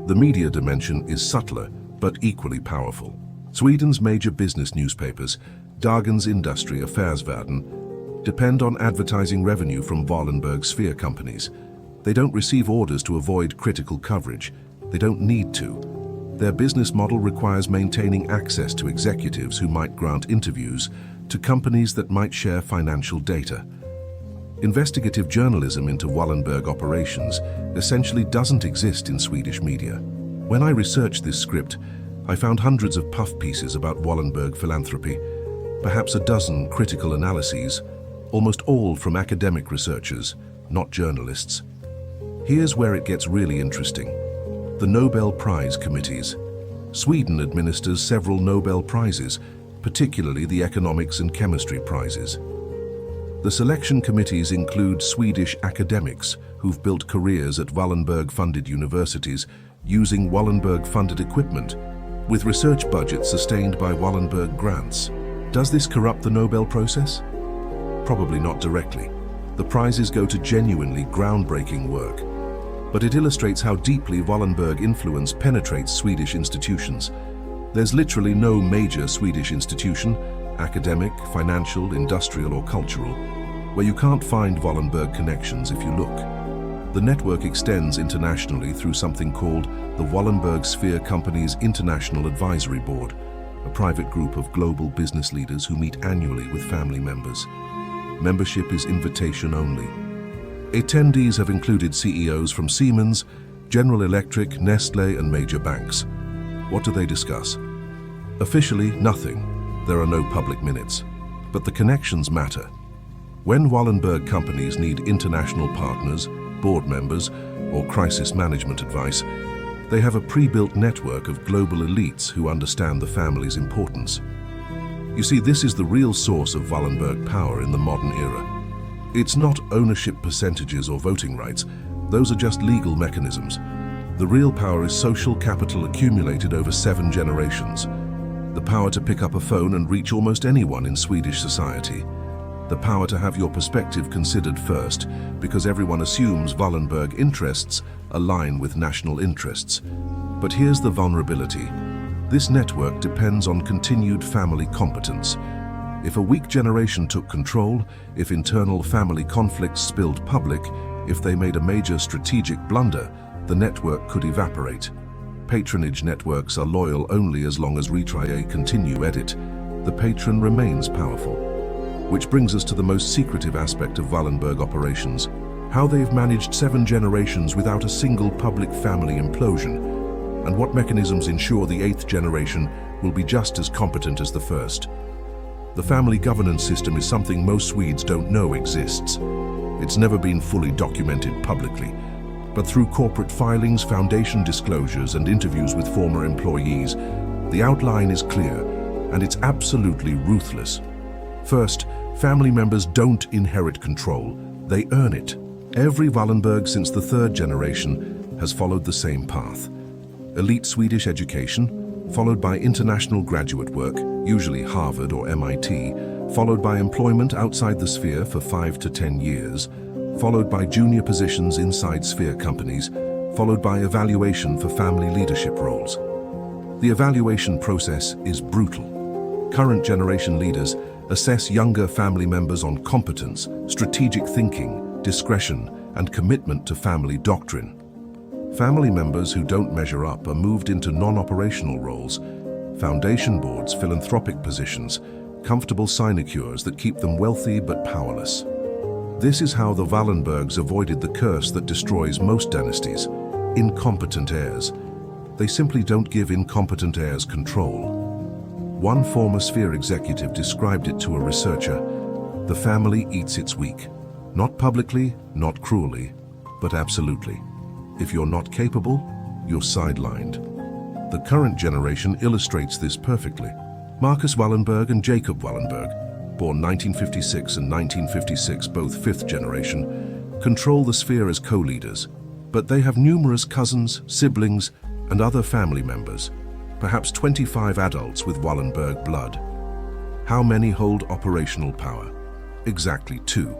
The media dimension is subtler, but equally powerful. Sweden's major business newspapers, Dagens Industri Affärsvärlden, depend on advertising revenue from Wallenberg sphere companies. They don't receive orders to avoid critical coverage. They don't need to. Their business model requires maintaining access to executives who might grant interviews, to companies that might share financial data. Investigative journalism into Wallenberg operations essentially doesn't exist in Swedish media. When I researched this script, I found hundreds of puff pieces about Wallenberg philanthropy, perhaps a dozen critical analyses, almost all from academic researchers, not journalists. Here's where it gets really interesting. The Nobel Prize committees. Sweden administers several Nobel Prizes, particularly the economics and chemistry prizes. The selection committees include Swedish academics who've built careers at Wallenberg-funded universities using Wallenberg-funded equipment, with research budgets sustained by Wallenberg grants. Does this corrupt the Nobel process? Probably not directly. The prizes go to genuinely groundbreaking work. But it illustrates how deeply Wallenberg influence penetrates Swedish institutions. There's literally no major Swedish institution, academic, financial, industrial or cultural, where you can't find Wallenberg connections if you look. The network extends internationally through something called the Wallenberg Sphere Companies International Advisory Board, a private group of global business leaders who meet annually with family members. Membership is invitation only. Attendees have included CEOs from Siemens, General Electric, Nestlé and major banks. What do they discuss? Officially, nothing. There are no public minutes. But the connections matter. When Wallenberg companies need international partners, board members, or crisis management advice, They have a pre-built network of global elites who understand the family's importance. You see, this is the real source of Wallenberg power in the modern era. It's not ownership percentages or voting rights. Those are just legal mechanisms. The real power is social capital accumulated over 7 generations. The power to pick up a phone and reach almost anyone in Swedish society. The power to have your perspective considered first, because everyone assumes Wallenberg interests align with national interests. But here's the vulnerability. This network depends on continued family competence. If a weak generation took control, if internal family conflicts spilled public, if they made a major strategic blunder, the network could evaporate. Patronage networks are loyal only as long as retry continue edit. The patron remains powerful. Which brings us to the most secretive aspect of Wallenberg operations, how they've managed 7 generations without a single public family implosion, and what mechanisms ensure the 8th generation will be just as competent as the first. The family governance system is something most Swedes don't know exists. It's never been fully documented publicly, but through corporate filings, foundation disclosures, and interviews with former employees, the outline is clear, and it's absolutely ruthless. First, family members don't inherit control, they earn it. Every Wallenberg since the 3rd generation has followed the same path. Elite Swedish education, followed by international graduate work, usually Harvard or MIT, followed by employment outside the sphere for 5 to 10 years, followed by junior positions inside sphere companies, followed by evaluation for family leadership roles. The evaluation process is brutal. Current generation leaders assess younger family members on competence, strategic thinking, discretion, and commitment to family doctrine. Family members who don't measure up are moved into non-operational roles, foundation boards, philanthropic positions, comfortable sinecures that keep them wealthy but powerless. This is how the Wallenbergs avoided the curse that destroys most dynasties: incompetent heirs. They simply don't give incompetent heirs control. One former sphere executive described it to a researcher: the family eats its weak. Not publicly, not cruelly, but absolutely. If you're not capable, you're sidelined. The current generation illustrates this perfectly. Marcus Wallenberg and Jacob Wallenberg, born 1956 and 1956, both 5th generation, control the sphere as co-leaders, but they have numerous cousins, siblings, and other family members, perhaps 25 adults with Wallenberg blood. How many hold operational power? Exactly 2.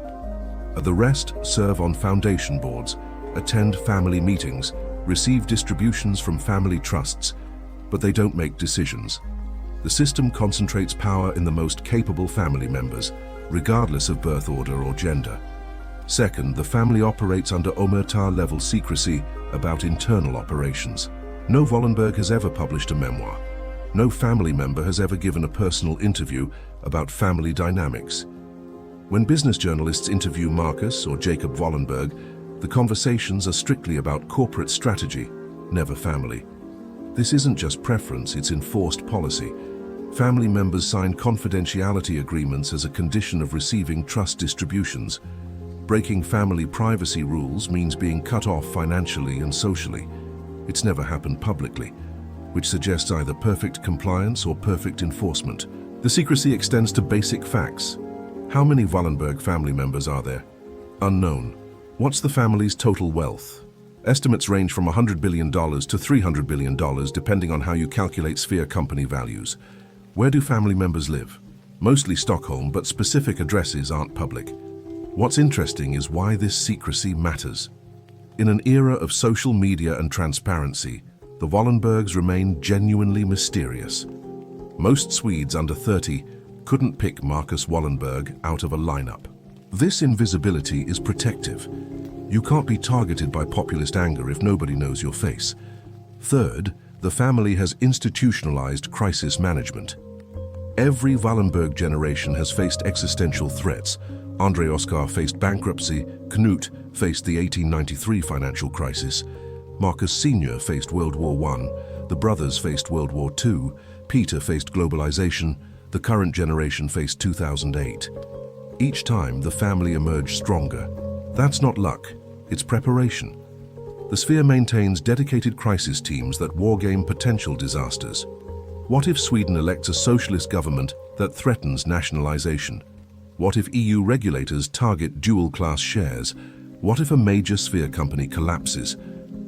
The rest serve on foundation boards, attend family meetings, receive distributions from family trusts, but they don't make decisions. The system concentrates power in the most capable family members, regardless of birth order or gender. Second, the family operates under omerta-level secrecy about internal operations. No Wallenberg has ever published a memoir. No family member has ever given a personal interview about family dynamics. When business journalists interview Marcus or Jacob Wallenberg, the conversations are strictly about corporate strategy, never family. This isn't just preference, it's enforced policy. Family members sign confidentiality agreements as a condition of receiving trust distributions. Breaking family privacy rules means being cut off financially and socially. It's never happened publicly, which suggests either perfect compliance or perfect enforcement. The secrecy extends to basic facts. How many Wallenberg family members are there? Unknown. What's the family's total wealth? Estimates range from $100 billion to $300 billion, depending on how you calculate sphere company values. Where do family members live? Mostly Stockholm, but specific addresses aren't public. What's interesting is why this secrecy matters. In an era of social media and transparency, the Wallenbergs remain genuinely mysterious. Most Swedes under 30 couldn't pick Marcus Wallenberg out of a lineup. This invisibility is protective. You can't be targeted by populist anger if nobody knows your face. Third, the family has institutionalized crisis management. Every Wallenberg generation has faced existential threats. Andrei Oskar faced bankruptcy, Knut faced the 1893 financial crisis, Marcus Sr. faced World War I, the brothers faced World War II, Peter faced globalization, the current generation faced 2008. Each time, the family emerged stronger. That's not luck, it's preparation. The sphere maintains dedicated crisis teams that wargame potential disasters. What if Sweden elects a socialist government that threatens nationalization? What if EU regulators target dual-class shares? What if a major sphere company collapses?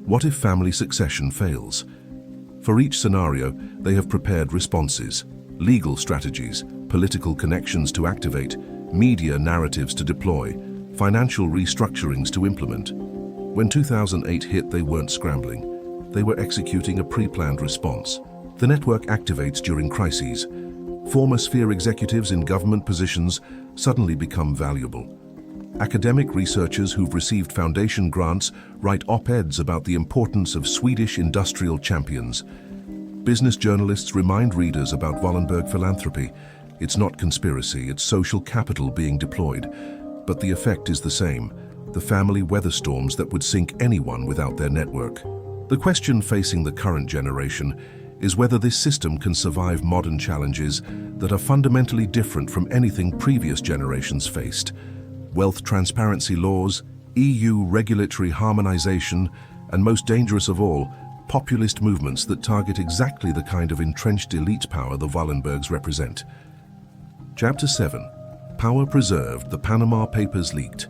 What if family succession fails? For each scenario, they have prepared responses, legal strategies, political connections to activate, media narratives to deploy, financial restructurings to implement. When 2008 hit, they weren't scrambling. They were executing a pre-planned response. The network activates during crises. Former sphere executives in government positions suddenly become valuable. Academic researchers who've received foundation grants write op-eds about the importance of Swedish industrial champions. Business journalists remind readers about Wallenberg philanthropy. It's not conspiracy, it's social capital being deployed. But the effect is the same. The family weather storms that would sink anyone without their network. The question facing the current generation is whether this system can survive modern challenges that are fundamentally different from anything previous generations faced. Wealth transparency laws, EU regulatory harmonization, and most dangerous of all, populist movements that target exactly the kind of entrenched elite power the Wallenbergs represent. Chapter 7. Power preserved, the Panama Papers leaked.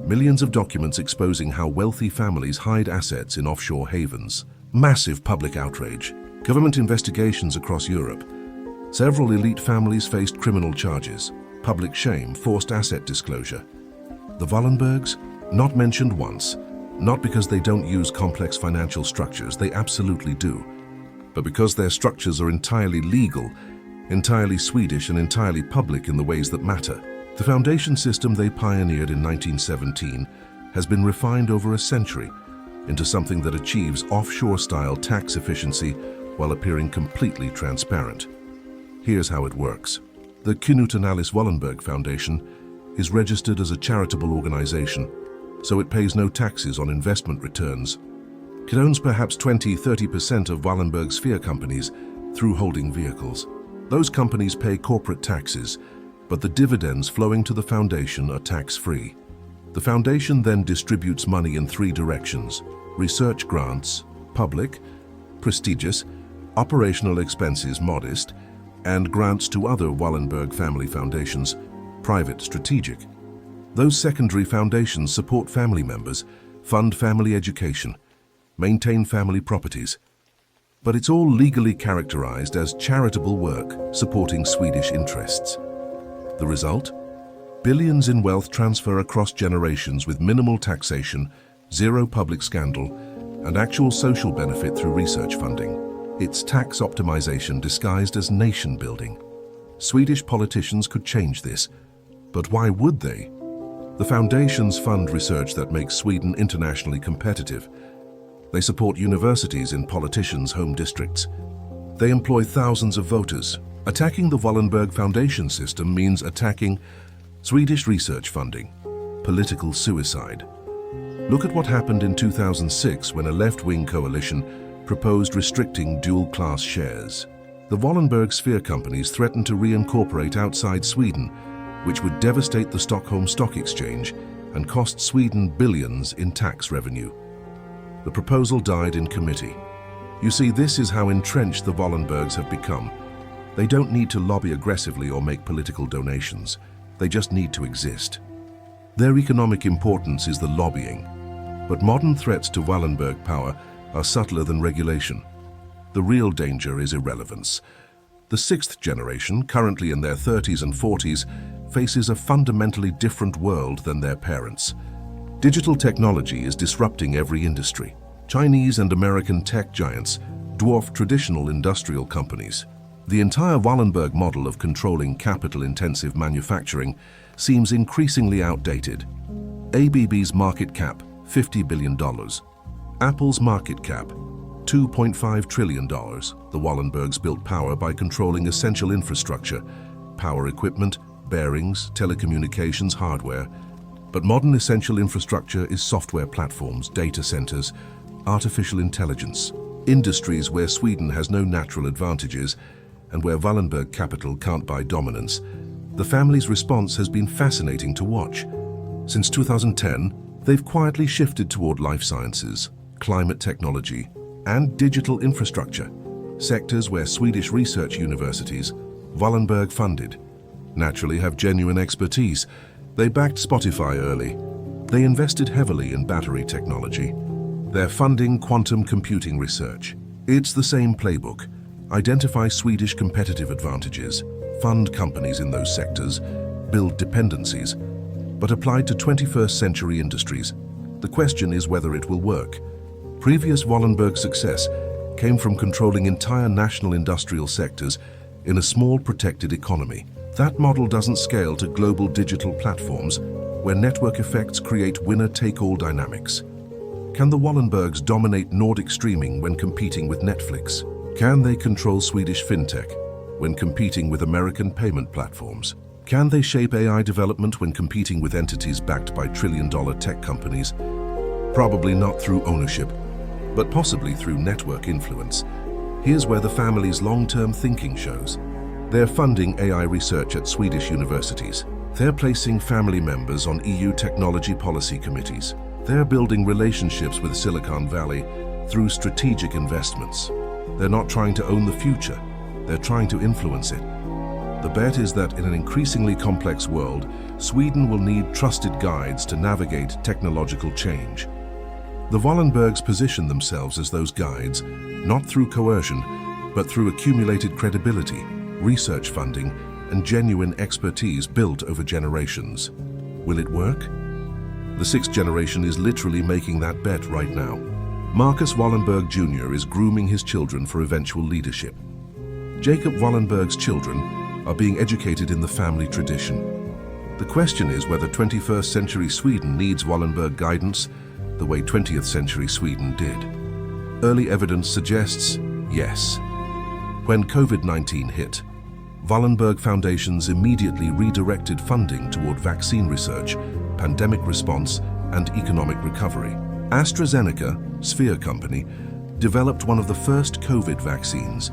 Millions of documents exposing how wealthy families hide assets in offshore havens. Massive public outrage. Government investigations across Europe. Several elite families faced criminal charges. Public shame, forced asset disclosure. The Wallenbergs? Not mentioned once. Not because they don't use complex financial structures, they absolutely do. But because their structures are entirely legal, entirely Swedish and entirely public in the ways that matter. The foundation system they pioneered in 1917 has been refined over a century into something that achieves offshore-style tax efficiency while appearing completely transparent. Here's how it works. The Knut and Alice Wallenberg Foundation is registered as a charitable organization, so it pays no taxes on investment returns. It owns perhaps 20–30% of Wallenberg sphere companies through holding vehicles. Those companies pay corporate taxes, but the dividends flowing to the foundation are tax-free. The foundation then distributes money in three directions: research grants, public, prestigious, operational expenses modest, and grants to other Wallenberg family foundations, private, strategic. Those secondary foundations support family members, fund family education, maintain family properties. But it's all legally characterized as charitable work supporting Swedish interests. The result? Billions in wealth transfer across generations with minimal taxation, zero public scandal, and actual social benefit through research funding. It's tax optimization disguised as nation building. Swedish politicians could change this. But why would they? The foundations fund research that makes Sweden internationally competitive. They support universities in politicians' home districts. They employ thousands of voters. Attacking the Wallenberg Foundation system means attacking Swedish research funding, political suicide. Look at what happened in 2006 when a left-wing coalition proposed restricting dual-class shares. The Wallenberg sphere companies threatened to reincorporate outside Sweden, which would devastate the Stockholm Stock Exchange and cost Sweden billions in tax revenue. The proposal died in committee. You see, this is how entrenched the Wallenbergs have become. They don't need to lobby aggressively or make political donations. They just need to exist. Their economic importance is the lobbying. But modern threats to Wallenberg power are subtler than regulation. The real danger is irrelevance. The sixth generation, currently in their 30s and 40s, faces a fundamentally different world than their parents. Digital technology is disrupting every industry. Chinese and American tech giants dwarf traditional industrial companies. The entire Wallenberg model of controlling capital-intensive manufacturing seems increasingly outdated. ABB's market cap, $50 billion. Apple's market cap, $2.5 trillion. The Wallenbergs built power by controlling essential infrastructure, power equipment, bearings, telecommunications, hardware. But modern essential infrastructure is software platforms, data centers, artificial intelligence, industries where Sweden has no natural advantages and where Wallenberg capital can't buy dominance. The family's response has been fascinating to watch. Since 2010, they've quietly shifted toward life sciences, climate technology, and digital infrastructure, sectors where Swedish research universities, Wallenberg funded, naturally have genuine expertise. They backed Spotify early. They invested heavily in battery technology. They're funding quantum computing research. It's the same playbook. Identify Swedish competitive advantages, fund companies in those sectors, build dependencies, but applied to 21st century industries. The question is whether it will work. Previous Wallenberg success came from controlling entire national industrial sectors in a small protected economy. That model doesn't scale to global digital platforms where network effects create winner-take-all dynamics. Can the Wallenbergs dominate Nordic streaming when competing with Netflix? Can they control Swedish fintech when competing with American payment platforms? Can they shape AI development when competing with entities backed by trillion-dollar tech companies? Probably not through ownership, but possibly through network influence. Here's where the family's long-term thinking shows. They're funding AI research at Swedish universities. They're placing family members on EU technology policy committees. They're building relationships with Silicon Valley through strategic investments. They're not trying to own the future, they're trying to influence it. The bet is that in an increasingly complex world, Sweden will need trusted guides to navigate technological change. The Wallenbergs position themselves as those guides, not through coercion, but through accumulated credibility, research funding, and genuine expertise built over generations. Will it work? The sixth generation is literally making that bet right now. Marcus Wallenberg Jr. is grooming his children for eventual leadership. Jacob Wallenberg's children are being educated in the family tradition. The question is whether 21st century Sweden needs Wallenberg guidance the way 20th century Sweden did. Early evidence suggests yes. When COVID-19 hit, Wallenberg foundations immediately redirected funding toward vaccine research, pandemic response, and economic recovery. AstraZeneca, Sphere Company, developed one of the first COVID vaccines.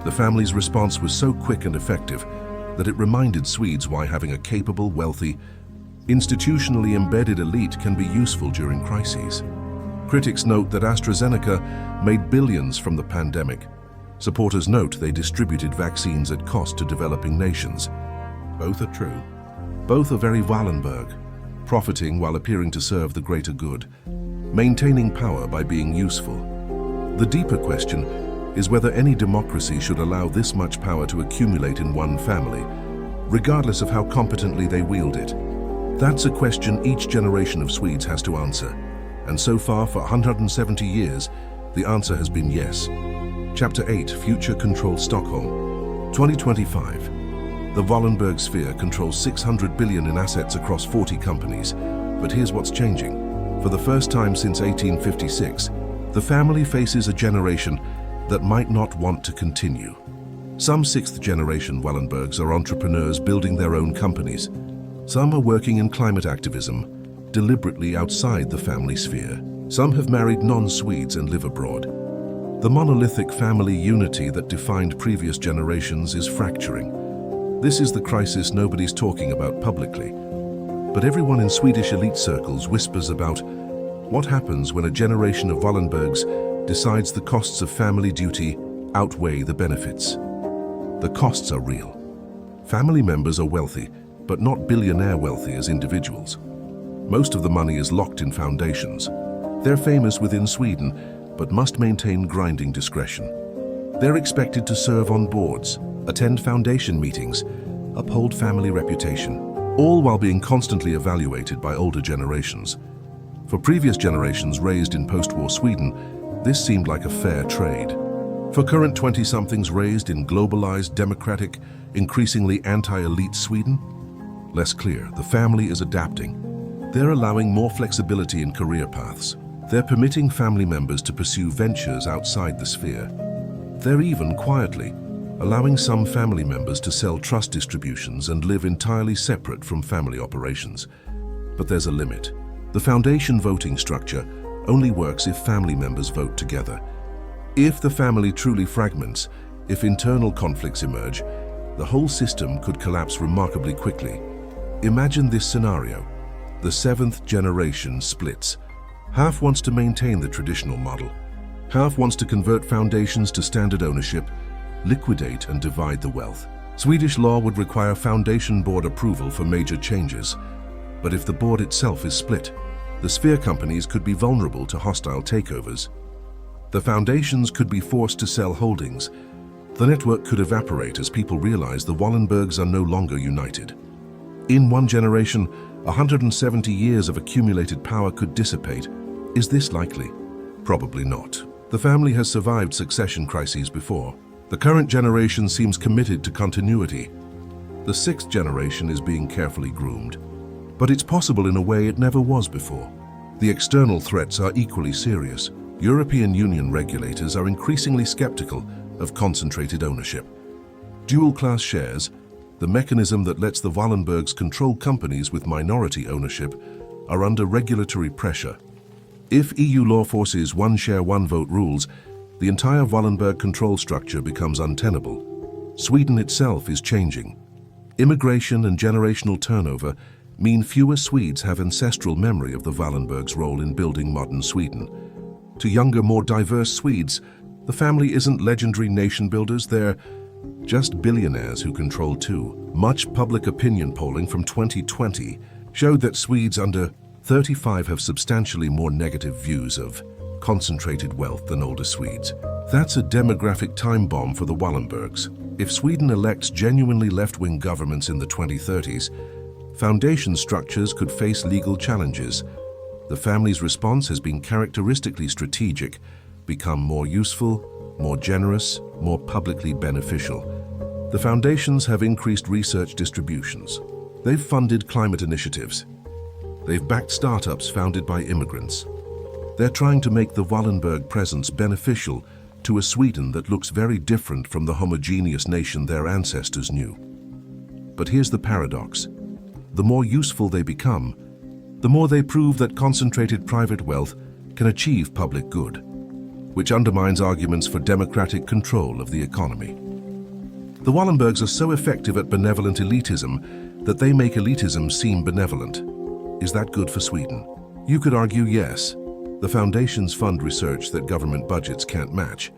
The family's response was so quick and effective that it reminded Swedes why having a capable, wealthy, institutionally embedded elite can be useful during crises. Critics note that AstraZeneca made billions from the pandemic. Supporters note they distributed vaccines at cost to developing nations. Both are true. Both are very Wallenberg, profiting while appearing to serve the greater good, maintaining power by being useful. The deeper question is whether any democracy should allow this much power to accumulate in one family, regardless of how competently they wield it. That's a question each generation of Swedes has to answer, and so far for 170 years, the answer has been yes. Chapter 8, Future Control Stockholm. 2025. The Wallenberg sphere controls 600 billion in assets across 40 companies. But here's what's changing. For the first time since 1856, the family faces a generation that might not want to continue. Some sixth-generation Wallenbergs are entrepreneurs building their own companies. Some are working in climate activism, deliberately outside the family sphere. Some have married non-Swedes and live abroad. The monolithic family unity that defined previous generations is fracturing. This is the crisis nobody's talking about publicly. But everyone in Swedish elite circles whispers about what happens when a generation of Wallenbergs decides the costs of family duty outweigh the benefits. The costs are real. Family members are wealthy, but not billionaire wealthy as individuals. Most of the money is locked in foundations. They're famous within Sweden, but must maintain grinding discretion. They're expected to serve on boards, attend foundation meetings, uphold family reputation, all while being constantly evaluated by older generations. For previous generations raised in post-war Sweden, this seemed like a fair trade. For current 20-somethings raised in globalized, democratic, increasingly anti-elite Sweden, less clear. The family is adapting. They're allowing more flexibility in career paths. They're permitting family members to pursue ventures outside the sphere. They're even quietly allowing some family members to sell trust distributions and live entirely separate from family operations. But there's a limit. The foundation voting structure only works if family members vote together. If the family truly fragments, if internal conflicts emerge, the whole system could collapse remarkably quickly. Imagine this scenario. The seventh generation splits. Half wants to maintain the traditional model. Half wants to convert foundations to standard ownership, liquidate and divide the wealth. Swedish law would require foundation board approval for major changes. But if the board itself is split, the sphere companies could be vulnerable to hostile takeovers. The foundations could be forced to sell holdings. The network could evaporate as people realize the Wallenbergs are no longer united. In one generation, 170 years of accumulated power could dissipate. Is this likely? Probably not. The family has survived succession crises before. The current generation seems committed to continuity. The sixth generation is being carefully groomed. But it's possible in a way it never was before. The external threats are equally serious. European Union regulators are increasingly skeptical of concentrated ownership. Dual-class shares, the mechanism that lets the Wallenbergs control companies with minority ownership, are under regulatory pressure. If EU law forces one share, one vote rules, the entire Wallenberg control structure becomes untenable. Sweden itself is changing. Immigration and generational turnover mean fewer Swedes have ancestral memory of the Wallenbergs' role in building modern Sweden. To younger, more diverse Swedes, the family isn't legendary nation builders, they're just billionaires who control too. Much public opinion polling from 2020 showed that Swedes under 35 have substantially more negative views of concentrated wealth than older Swedes. That's a demographic time bomb for the Wallenbergs. If Sweden elects genuinely left-wing governments in the 2030s, foundation structures could face legal challenges. The family's response has been characteristically strategic, become more useful, more generous, more publicly beneficial. The foundations have increased research distributions. They've funded climate initiatives. They've backed startups founded by immigrants. They're trying to make the Wallenberg presence beneficial to a Sweden that looks very different from the homogeneous nation their ancestors knew. But here's the paradox. The more useful they become, the more they prove that concentrated private wealth can achieve public good, which undermines arguments for democratic control of the economy. The Wallenbergs are so effective at benevolent elitism that they make elitism seem benevolent. Is that good for Sweden? You could argue yes. The foundations fund research that government budgets can't match.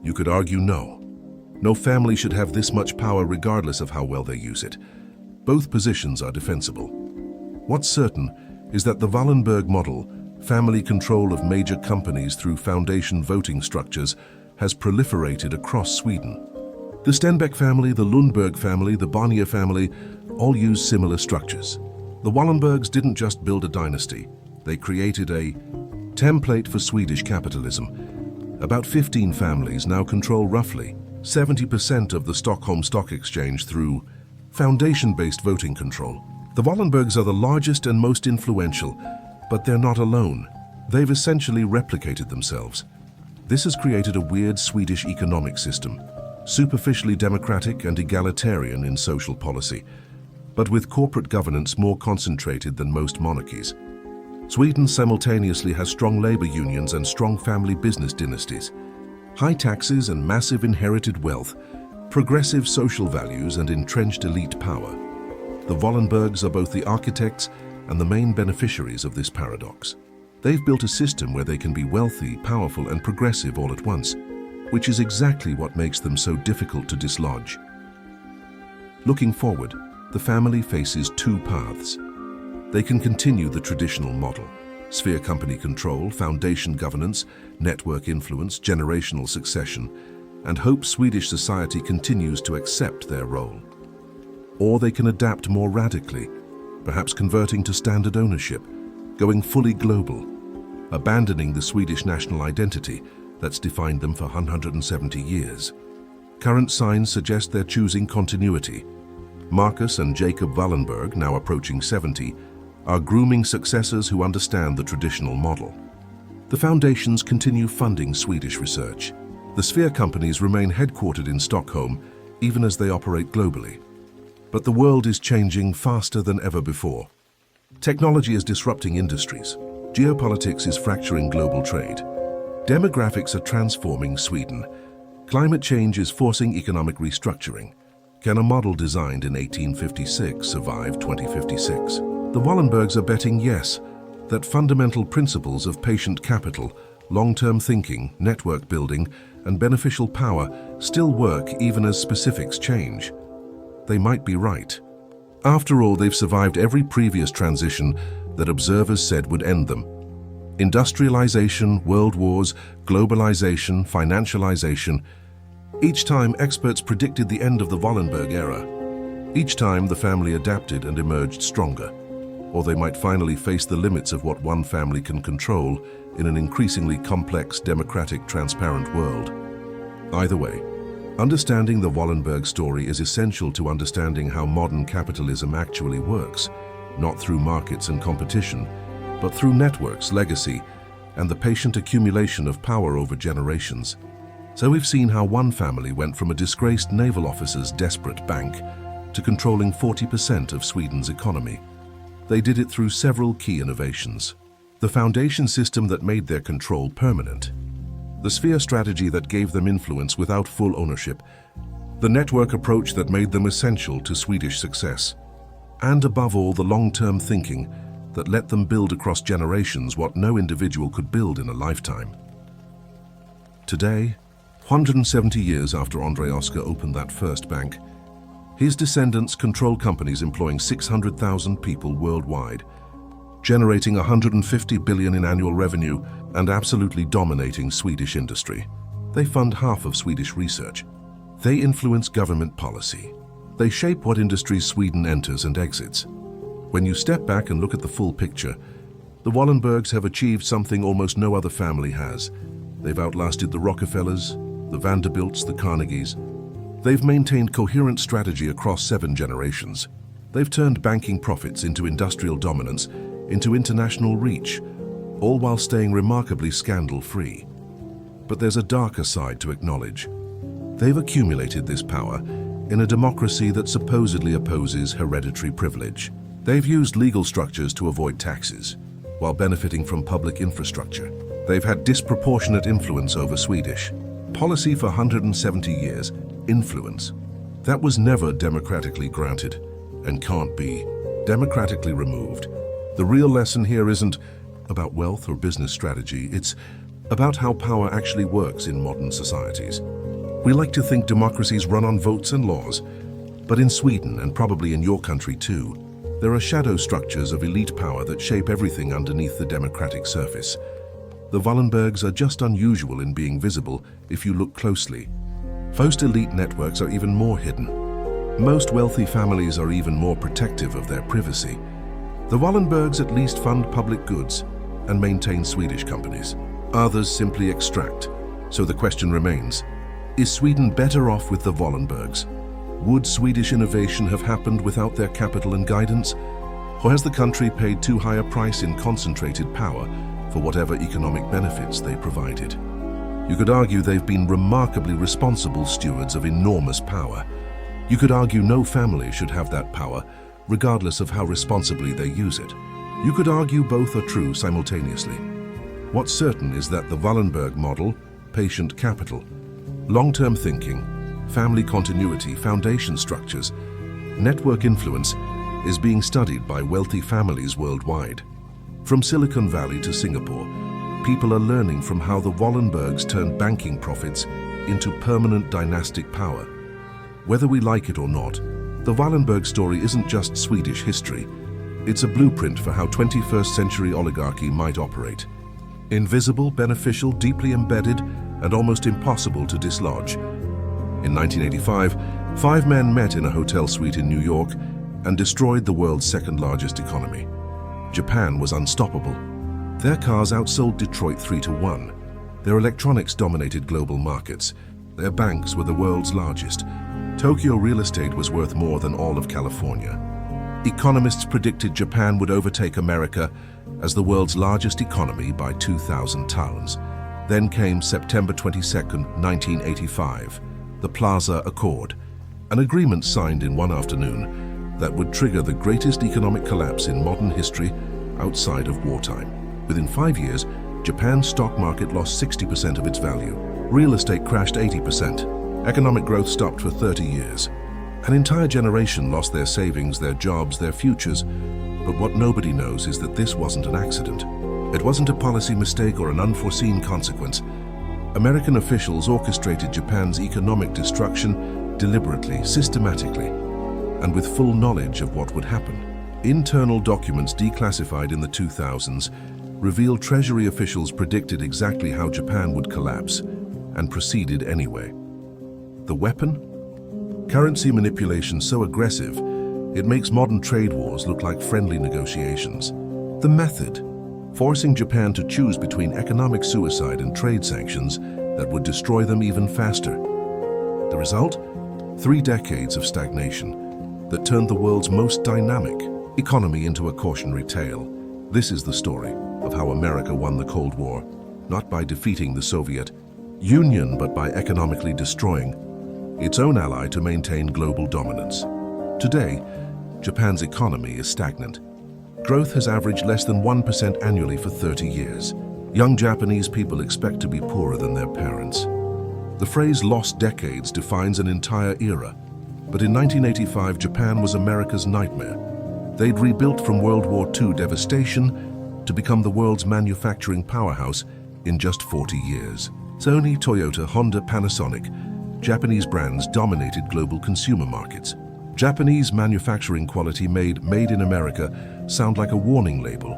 You could argue no. No family should have this much power regardless of how well they use it. Both positions are defensible. What's certain is that the Wallenberg model, family control of major companies through foundation voting structures, has proliferated across Sweden. The Stenbeck family, the Lundberg family, the Bonnier family all use similar structures. The Wallenbergs didn't just build a dynasty, they created a template for Swedish capitalism. About 15 families now control roughly 70% of the Stockholm Stock Exchange through foundation-based voting control. The Wallenbergs are the largest and most influential, but they're not alone. They've essentially replicated themselves. This has created a weird Swedish economic system, superficially democratic and egalitarian in social policy, but with corporate governance more concentrated than most monarchies. Sweden simultaneously has strong labor unions and strong family business dynasties, high taxes and massive inherited wealth, progressive social values and entrenched elite power. The Wallenbergs are both the architects and the main beneficiaries of this paradox. They've built a system where they can be wealthy, powerful and progressive all at once, which is exactly what makes them so difficult to dislodge. Looking forward, the family faces two paths. They can continue the traditional model: sphere company control, foundation governance, network influence, generational succession, and hope Swedish society continues to accept their role. Or they can adapt more radically, perhaps converting to standard ownership, going fully global, abandoning the Swedish national identity that's defined them for 170 years. Current signs suggest they're choosing continuity. Marcus and Jacob Wallenberg, now approaching 70, are grooming successors who understand the traditional model. The foundations continue funding Swedish research. The sphere companies remain headquartered in Stockholm, even as they operate globally. But the world is changing faster than ever before. Technology is disrupting industries. Geopolitics is fracturing global trade. Demographics are transforming Sweden. Climate change is forcing economic restructuring. Can a model designed in 1856 survive 2056? The Wallenbergs are betting yes. that fundamental principles of patient capital, long-term thinking, network building, and beneficial power still work even as specifics change. They might be right. After all, they've survived every previous transition that observers said would end them. Industrialization, world wars, globalization, financialization. Each time, experts predicted the end of the Wallenberg era. Each time, the family adapted and emerged stronger. Or they might finally face the limits of what one family can control in an increasingly complex, democratic, transparent world. Either way, understanding the Wallenberg story is essential to understanding how modern capitalism actually works, not through markets and competition, but through networks, legacy, and the patient accumulation of power over generations. So we've seen how one family went from a disgraced naval officer's desperate bank to controlling 40% of Sweden's economy. They did it through several key innovations. The foundation system that made their control permanent. The sphere strategy that gave them influence without full ownership. The network approach that made them essential to Swedish success. And above all, the long-term thinking that let them build across generations what no individual could build in a lifetime. Today, 170 years after André Oscar opened that first bank, his descendants control companies employing 600,000 people worldwide, generating 150 billion in annual revenue and absolutely dominating Swedish industry. They fund half of Swedish research. They influence government policy. They shape what industries Sweden enters and exits. When you step back and look at the full picture, the Wallenbergs have achieved something almost no other family has. They've outlasted the Rockefellers, the Vanderbilts, the Carnegies. They've maintained coherent strategy across 7 generations. They've turned banking profits into industrial dominance, into international reach, all while staying remarkably scandal-free. But there's a darker side to acknowledge. They've accumulated this power in a democracy that supposedly opposes hereditary privilege. They've used legal structures to avoid taxes, while benefiting from public infrastructure. They've had disproportionate influence over Swedish policy for 170 years. Influence. That was never democratically granted, and can't be democratically removed. The real lesson here isn't about wealth or business strategy, it's about how power actually works in modern societies. We like to think democracies run on votes and laws, but in Sweden, and probably in your country too, there are shadow structures of elite power that shape everything underneath the democratic surface. The Wallenbergs are just unusual in being visible if you look closely. Most elite networks are even more hidden. Most wealthy families are even more protective of their privacy. The Wallenbergs at least fund public goods and maintain Swedish companies. Others simply extract. So the question remains, is Sweden better off with the Wallenbergs? Would Swedish innovation have happened without their capital and guidance? Or has the country paid too high a price in concentrated power for whatever economic benefits they provided? You could argue they've been remarkably responsible stewards of enormous power. You could argue no family should have that power, regardless of how responsibly they use it. You could argue both are true simultaneously. What's certain is that the Wallenberg model, patient capital, long-term thinking, family continuity, foundation structures, network influence, is being studied by wealthy families worldwide. From Silicon Valley to Singapore, people are learning from how the Wallenbergs turned banking profits into permanent dynastic power. Whether we like it or not, the Wallenberg story isn't just Swedish history. It's a blueprint for how 21st century oligarchy might operate. Invisible, beneficial, deeply embedded, and almost impossible to dislodge. In 1985, 5 men met in a hotel suite in New York and destroyed the world's second largest economy. Japan was unstoppable. Their cars outsold Detroit 3-1. Their electronics dominated global markets. Their banks were the world's largest. Tokyo real estate was worth more than all of California. Economists predicted Japan would overtake America as the world's largest economy by 2,000 tons. Then came September 22, 1985, the Plaza Accord, an agreement signed in one afternoon that would trigger the greatest economic collapse in modern history outside of wartime. Within 5 years, Japan's stock market lost 60% of its value. Real estate crashed 80%. Economic growth stopped for 30 years. An entire generation lost their savings, their jobs, their futures, But what nobody knows is that this wasn't an accident. It wasn't a policy mistake or an unforeseen consequence. American officials orchestrated Japan's economic destruction deliberately, systematically, and with full knowledge of what would happen. Internal documents declassified in the 2000s revealed Treasury officials predicted exactly how Japan would collapse and proceeded anyway. The weapon? Currency manipulation so aggressive, it makes modern trade wars look like friendly negotiations. The method? Forcing Japan to choose between economic suicide and trade sanctions that would destroy them even faster. The result? 3 decades of stagnation that turned the world's most dynamic economy into a cautionary tale. This is the story of how America won the Cold War, not by defeating the Soviet Union, but by economically destroying its own ally to maintain global dominance. Today, Japan's economy is stagnant. Growth has averaged less than 1% annually for 30 years. Young Japanese people expect to be poorer than their parents. The phrase "lost decades" defines an entire era. But in 1985, Japan was America's nightmare. They'd rebuilt from World War II devastation to become the world's manufacturing powerhouse in just 40 years. Sony, Toyota, Honda, Panasonic, Japanese brands dominated global consumer markets. Japanese manufacturing quality made in America sound like a warning label.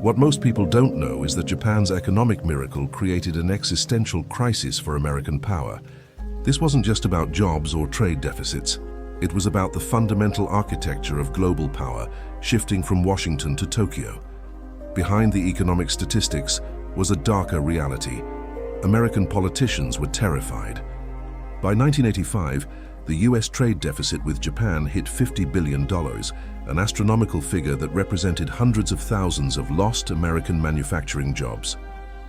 What most people don't know is that Japan's economic miracle created an existential crisis for American power. This wasn't just about jobs or trade deficits. It was about the fundamental architecture of global power, shifting from Washington to Tokyo. Behind the economic statistics was a darker reality. American politicians were terrified. By 1985, the U.S. trade deficit with Japan hit $50 billion, an astronomical figure that represented hundreds of thousands of lost American manufacturing jobs.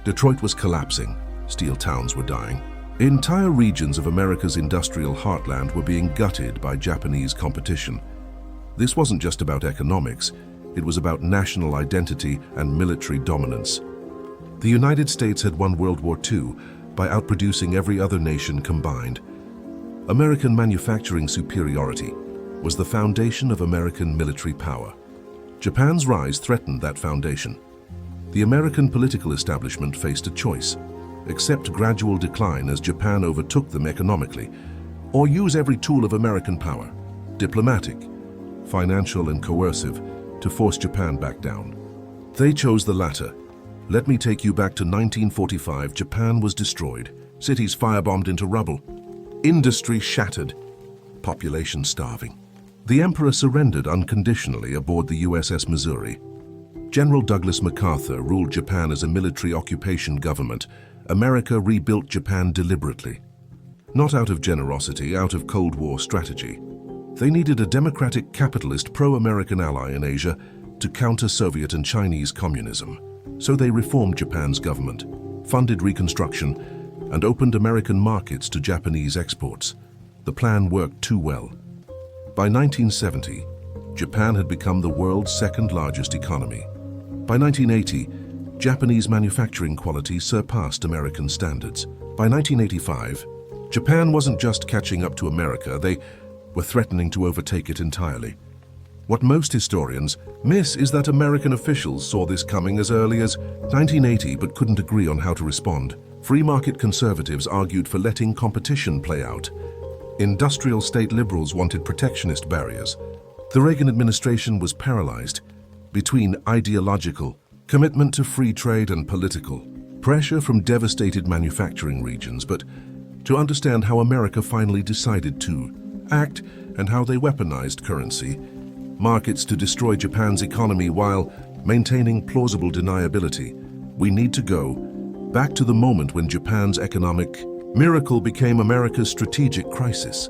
Detroit was collapsing. Steel towns were dying. Entire regions of America's industrial heartland were being gutted by Japanese competition. This wasn't just about economics, it was about national identity and military dominance. The United States had won World War II by outproducing every other nation combined. American manufacturing superiority was the foundation of American military power. Japan's rise threatened that foundation. The American political establishment faced a choice: accept gradual decline as Japan overtook them economically, or use every tool of American power, diplomatic, financial, and coercive, to force Japan back down. They chose the latter. Let me take you back to 1945. Japan was destroyed, cities firebombed into rubble, industry shattered, population starving. The emperor surrendered unconditionally aboard the USS Missouri. General Douglas MacArthur ruled Japan as a military occupation government. America rebuilt Japan deliberately. Not out of generosity, out of Cold War strategy. They needed a democratic, capitalist, pro-American ally in Asia to counter Soviet and Chinese communism. So they reformed Japan's government, funded reconstruction, and opened American markets to Japanese exports. The plan worked too well. By 1970, Japan had become the world's second-largest economy. By 1980, Japanese manufacturing quality surpassed American standards. By 1985, Japan wasn't just catching up to America, they were threatening to overtake it entirely. What most historians miss is that American officials saw this coming as early as 1980 but couldn't agree on how to respond. Free market conservatives argued for letting competition play out. Industrial state liberals wanted protectionist barriers. The Reagan administration was paralyzed between ideological commitment to free trade and political pressure from devastated manufacturing regions. But to understand how America finally decided to act and how they weaponized currency markets to destroy Japan's economy while maintaining plausible deniability, we need to go back to the moment when Japan's economic miracle became America's strategic crisis.